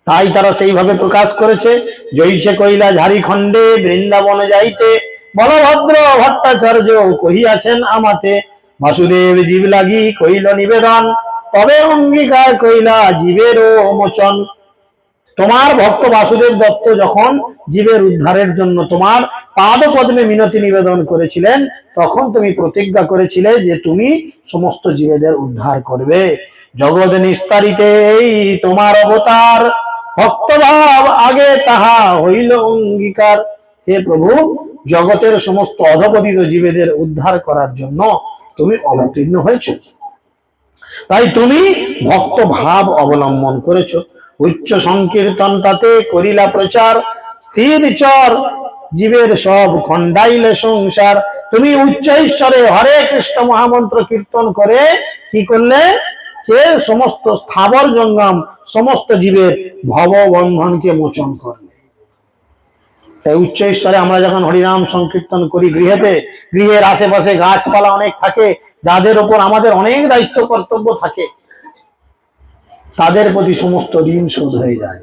তাই তারা সেইভাবে প্রকাশ করেছে। জয়সে কইলা ঝাড়িখণ্ডে বৃন্দাবন যাইতে, বলভদ্র ভট্টাচার্য কহিয়াছেন আমাতে, বাসুদেব জীব লাগি কইল নিবেদন, তবে অঙ্গীকার কইলা জীবেরও মোচন। তোমার ভক্ত বাসুদেব দত্ত যখন জীবের উদ্ধারের জন্য তোমার পাদ পদ্মে মিনতি নিবেদন করেছিলেন, তখন তুমি প্রতিজ্ঞা করেছিলে যে তুমি সমস্ত জীবেদের উদ্ধার করবে। জগৎ নিস্তারিতে এই তোমার অবতার, ভক্তভাব আগে তাহা হইল অঙ্গীকার। হে প্রভু, জগতের সমস্ত অধপতিত জীবেদের উদ্ধার করার জন্য তুমি অবতীর্ণ হয়েছ। তাই তুমি ভক্ত ভাব অবলম্বন করেছো। উচ্চ সংকীর্তন তাতে করিলা প্রচার, স্থির চর জীবের সব খণ্ডাইলে সংসার। তুমি উচ্চ ঈশ্বরে হরে কৃষ্ণ মহামন্ত্র কীর্তন করে কি করলে? যে সমস্ত স্থাবর জঙ্গম সমস্ত জীবের ভব বন্ধনকে মোচন করলে। তাই উচ্চ ঈশ্বরে আমরা যখন হরিনাম সংকীর্তন করি, গৃহের আশেপাশে গাছপালা অনেক থাকে, যাদের উপর আমাদের অনেক দায়িত্ব কর্তব্য থাকে, তাদের প্রতি সমস্ত ঋণ শোধ হয়ে যায়।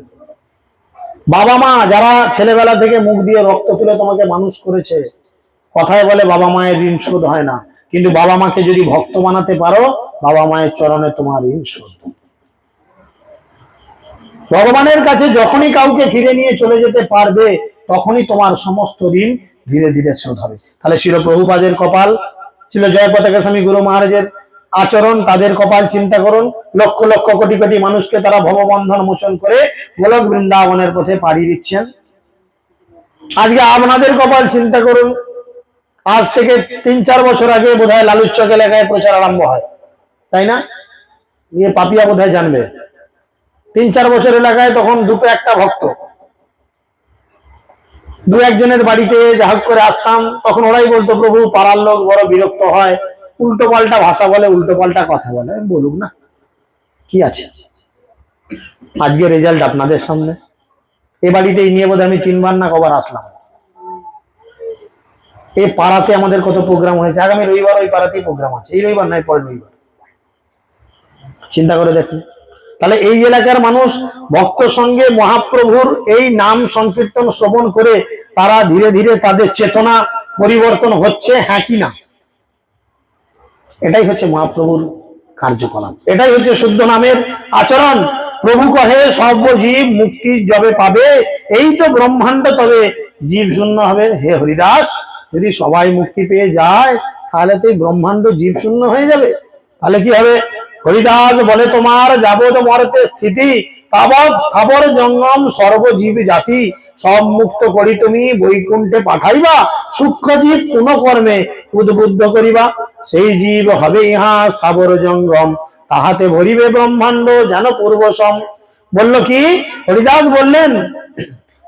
বাবা মা যারা ছেলেবেলা থেকে মুখ দিয়ে রক্ত তুলে তোমাকে মানুষ করেছে, কথায় বলে বাবা মায়ের ঋণ শোধ হয় না, কিন্তু বাবা মাকে যদি ভক্ত বানাতে পারো, বাবা মায়ের চরণে তোমার ঋণ শোধ। ভগবানের কাছে যখনই কাউকে ফিরে নিয়ে চলে যেতে পারবে, তখনই তোমার সমস্ত ঋণ ধীরে ধীরে শোধ হবে। তাহলে শিল প্রভুপাদের কপাল, ছিল জয় পতাকা স্বামী গুরু মহারাজের আচরণ, তাদের কপাল চিন্তা করুন। লক্ষ লক্ষ কোটি কোটি মানুষকে তারা ভববন্ধন মোচন করে গোলক বৃন্দাবনের পথে পাড়ি দিচ্ছেন। আজকে আপনাদের কপাল চিন্তা করুন। আজ থেকে ৩-৪ বছর আগে বোধহয় লালুচক এলাকায় প্রচার আরম্ভ হয়, তাই না? পাপিয়া বোধহয় জানবে। 3-4 বছর এলাকায় তখন দুটো একটা ভক্ত, দু একজনের বাড়িতে যা হোক করে আসতাম, তখন ওরাই বলতো প্রভু পাড়ার লোক বড় বিরক্ত হয়, উল্টো পাল্টা ভাষা বলে, উল্টো পাল্টা কথা বলে। বলুক না, কি আছে। আজকে রেজাল্ট আপনাদের সামনে। এ বাড়িতে এই নিয়ে বোধহয় আমি 3 বার না কবার আসলাম। এই পাড়াতে আমাদের কত প্রোগ্রাম হয়েছে। আগামী রবিবার ওই পাড়াতেই প্রোগ্রাম আছে, এই রবিবার নয়, পরের রবিবার। চিন্তা করে দেখুন। তাহলে এই এলাকার মানুষ ভক্ত সঙ্গে মহাপ্রভুর এই নাম সংকীর্তন শ্রবণ করে তারা ধীরে ধীরে তাদের চেতনা পরিবর্তন হচ্ছে, হ্যাঁ কি না? এটাই হচ্ছে মহাপ্রভুর কার্যকলাপ, এটাই হচ্ছে শুদ্ধ নামের আচরণ। প্রভু কহে সর্বজীব মুক্তি যবে পাবে, এই তো ব্রহ্মাণ্ড তবে জীব শূন্য হবে। হে হরিদাস, যদি সবাই মুক্তি পেয়ে যায় তাহলে তো ব্রহ্মাণ্ড জীব শূন্য হয়ে যাবে। তাহলে কি হবে? হরিদাস বলে তোমার যাবত মরতে স্থিতি, তাবৎ স্থাবর জঙ্গম সর্বজীব জাতি, সব মুক্ত করি তুমি বৈকুণ্ঠে পাঠাইবা, সূক্ষ্ম জীব কোন কর্মে উদ্বুদ্ধ করিবা, সেই জীব হবে ইহা স্থাবর জঙ্গম, তাহাতে ভরিবে ব্রহ্মাণ্ড যেন পূর্বসম। বলল কি? হরিদাস বললেন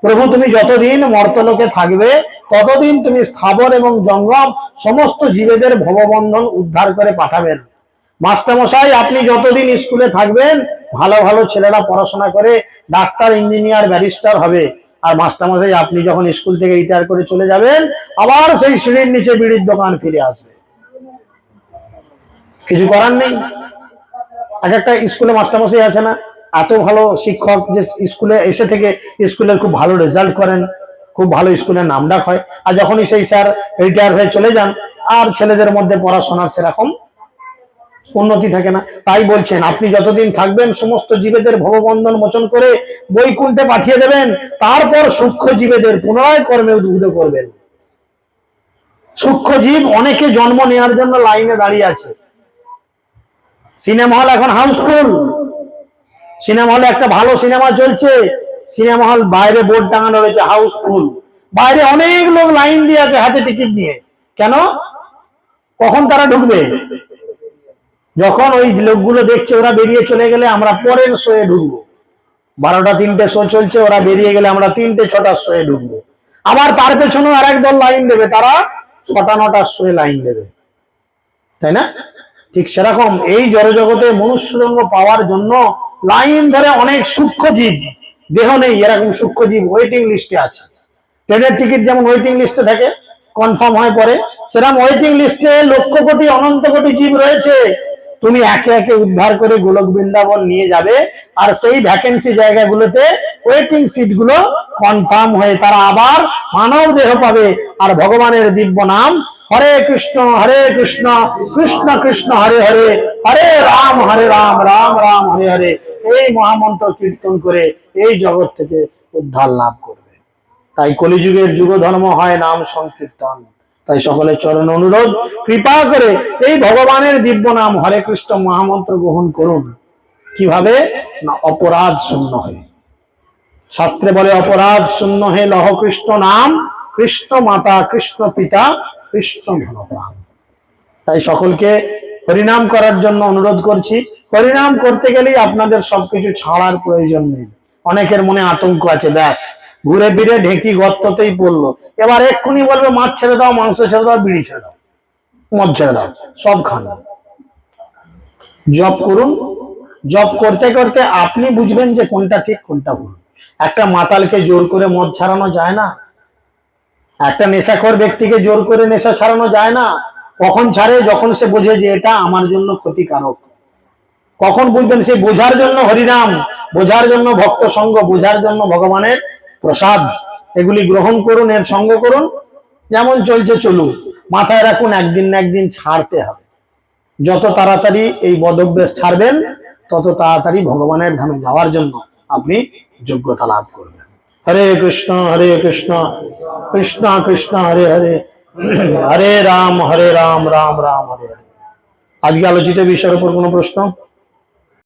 প্রভু তুমি যতদিন মর্তলোকে থাকবে ততদিন তুমি স্থাবর এবং জঙ্গম সমস্ত জীবেদের ভববন্ধন উদ্ধার করে পাঠাবেন। মাস্টারমশাই আপনি যতদিন স্কুলে থাকবেন ভালো ভালো ছেলেরা পড়াশোনা করে ডাক্তার, ইঞ্জিনিয়ার, ব্যারিস্টার হবে, আর মাস্টারমশাই আপনি যখন স্কুল থেকে রিটায়ার করে চলে যাবেন আবার সেই সিঁড়ির নিচে বিড়ির দোকান ফিরে আসবে। কিছু করার নেই। একটা স্কুলে মাস্টারমশাই আছে না, এত ভালো শিক্ষক যে স্কুলে এসে থেকে স্কুলের খুব ভালো রেজাল্ট করেন, খুব ভালো স্কুলের নাম ডাক হয়, আর যখনই সেই স্যার রিটায়ার হয়ে চলে যান আর ছেলেদের মধ্যে পড়াশোনার সেরকম উন্নতি থাকে না। তাই বলছেন আপনি যতদিন থাকবেন সমস্ত জীবেদের ভববন্ধন মোচন করে বৈকুণ্ঠে পাঠিয়ে দেবেন, তারপর সূক্ষ্ম জীবেদের পুনরায় কর্মে উদ্বুদ্ধ করবেন। সূক্ষ্ম জীব অনেকে জন্ম নেওয়ার জন্য লাইনে দাঁড়িয়ে আছে। সিনেমা হল এখন হাউসফুল, সিনেমা হলে একটা ভালো সিনেমা চলছে, সিনেমা হল বাইরে বোর্ড টাঙানো রয়েছে হাউসফুল, বাইরে অনেক লোক লাইন দিয়ে আছে হাতে টিকিট নিয়ে। কেন? কখন তারা ঢুকবে? যখন ওই লোকগুলো দেখছে ওরা বেরিয়ে চলে গেলে আমরা পরের শোয়ে ঢুকবো। 12টা-3টে শো চলছে, ওরা বেরিয়ে গেলে আমরা 3টে-6টার শোয়ে ঢুকবো। আবার তার পেছনেও আর একদল লাইন দেবে, তারা 6টা-9টার শোয়ে লাইন দেবে, তাই না? ঠিক সেরকম এই জড়জগতে মনুষ্যজন্ম পাওয়ার জন্য লাইন ধরে অনেক সূক্ষ্ম জীব, দেহ নেই এরকম সূক্ষ্ম জীব ওয়েটিং লিস্টে আছে। ট্রেনের টিকিট যেমন ওয়েটিং লিস্টে থাকে, কনফার্ম হয় পরে, সেরকম ওয়েটিং লিস্টে লক্ষ কোটি অনন্ত কোটি জীব রয়েছে। তুমি একে একে উদ্ধার করে গোলক বৃন্দাবন নিয়ে যাবে, আর সেই ভ্যাকেন্সি জায়গাগুলোতে ওয়েটিং সিট গুলো কনফার্ম হয়ে তারা আবার মানব দেহ পাবে, আর ভগবানের দিব্য নাম হরে কৃষ্ণ কৃষ্ণ কৃষ্ণ হরে হরে, হরে রাম রাম রাম হরে হরে, এই মহামন্ত্র কীর্তন করে এই জগৎ থেকে উদ্ধার লাভ করবে। তাই কলিযুগের যুগ ধর্ম হয় নাম সংকীর্তন। তাই সকলের চরণ অনুরোধ, কৃপা করে এই ভগবানের দিব্য নাম হরে কৃষ্ণ মহামন্ত্র গ্রহণ করুন। কিভাবে? না অপরাধ শূন্য হয়ে। শাস্ত্রে বলে অপরাধ শূন্য হে লহ কৃষ্ণ নাম, কৃষ্ণ মাতা কৃষ্ণ পিতা কৃষ্ণ ধনপ্রাণ। তাই সকলকে হরিনাম করার জন্য অনুরোধ করছি। হরিনাম করতে গেলেই আপনাদের সবকিছু ছাড়ার প্রয়োজন নেই। অনেকের মনে আতঙ্ক আছে, ব্যাস ঘুরে ফিরে ঢেকি গর্ততেই পড়লো, এবার এক্ষুনি বলবে মাছ ছেড়ে দাও, মাংস ছেড়ে দাও, বিড়ি ছেড়ে দাও, মদ ছেড়ে দাও, সব খান। জপ করুন, জপ করতে করতে আপনি বুঝবেন যে কোনটা ঠিক কোনটা ভুল। একটা মাতালকে জোর করে মদ ছাড়ানো যায় না, একটা নেশাখোর ব্যক্তিকে জোর করে নেশা ছাড়ানো যায় না। কখন ছাড়ে? যখন সে বোঝে যে এটা আমার জন্য ক্ষতিকারক। কখন বুঝবেন? সে বোঝার জন্য হরিনাম, বোঝার জন্য ভক্ত সঙ্গ, বোঝার জন্য ভগবানের প্রসাদ, এগুলি গ্রহণ করুন, এর সঙ্গ করুন, যেমন চলছে চলুন। মাথায় রাখুন একদিন না একদিন ছাড়তে হবে। যত তাড়াতাড়ি এই বদভ্যাস ছাড়বেন তত তাড়াতাড়ি ভগবানের ধামে যাওয়ার জন্য আপনি যোগ্যতা লাভ করবেন। হরে কৃষ্ণ কৃষ্ণ কৃষ্ণ হরে হরে, হরে রাম রাম রাম হরে হরে। আজকে আলোচিত বিষয়ের উপর কোনো প্রশ্ন?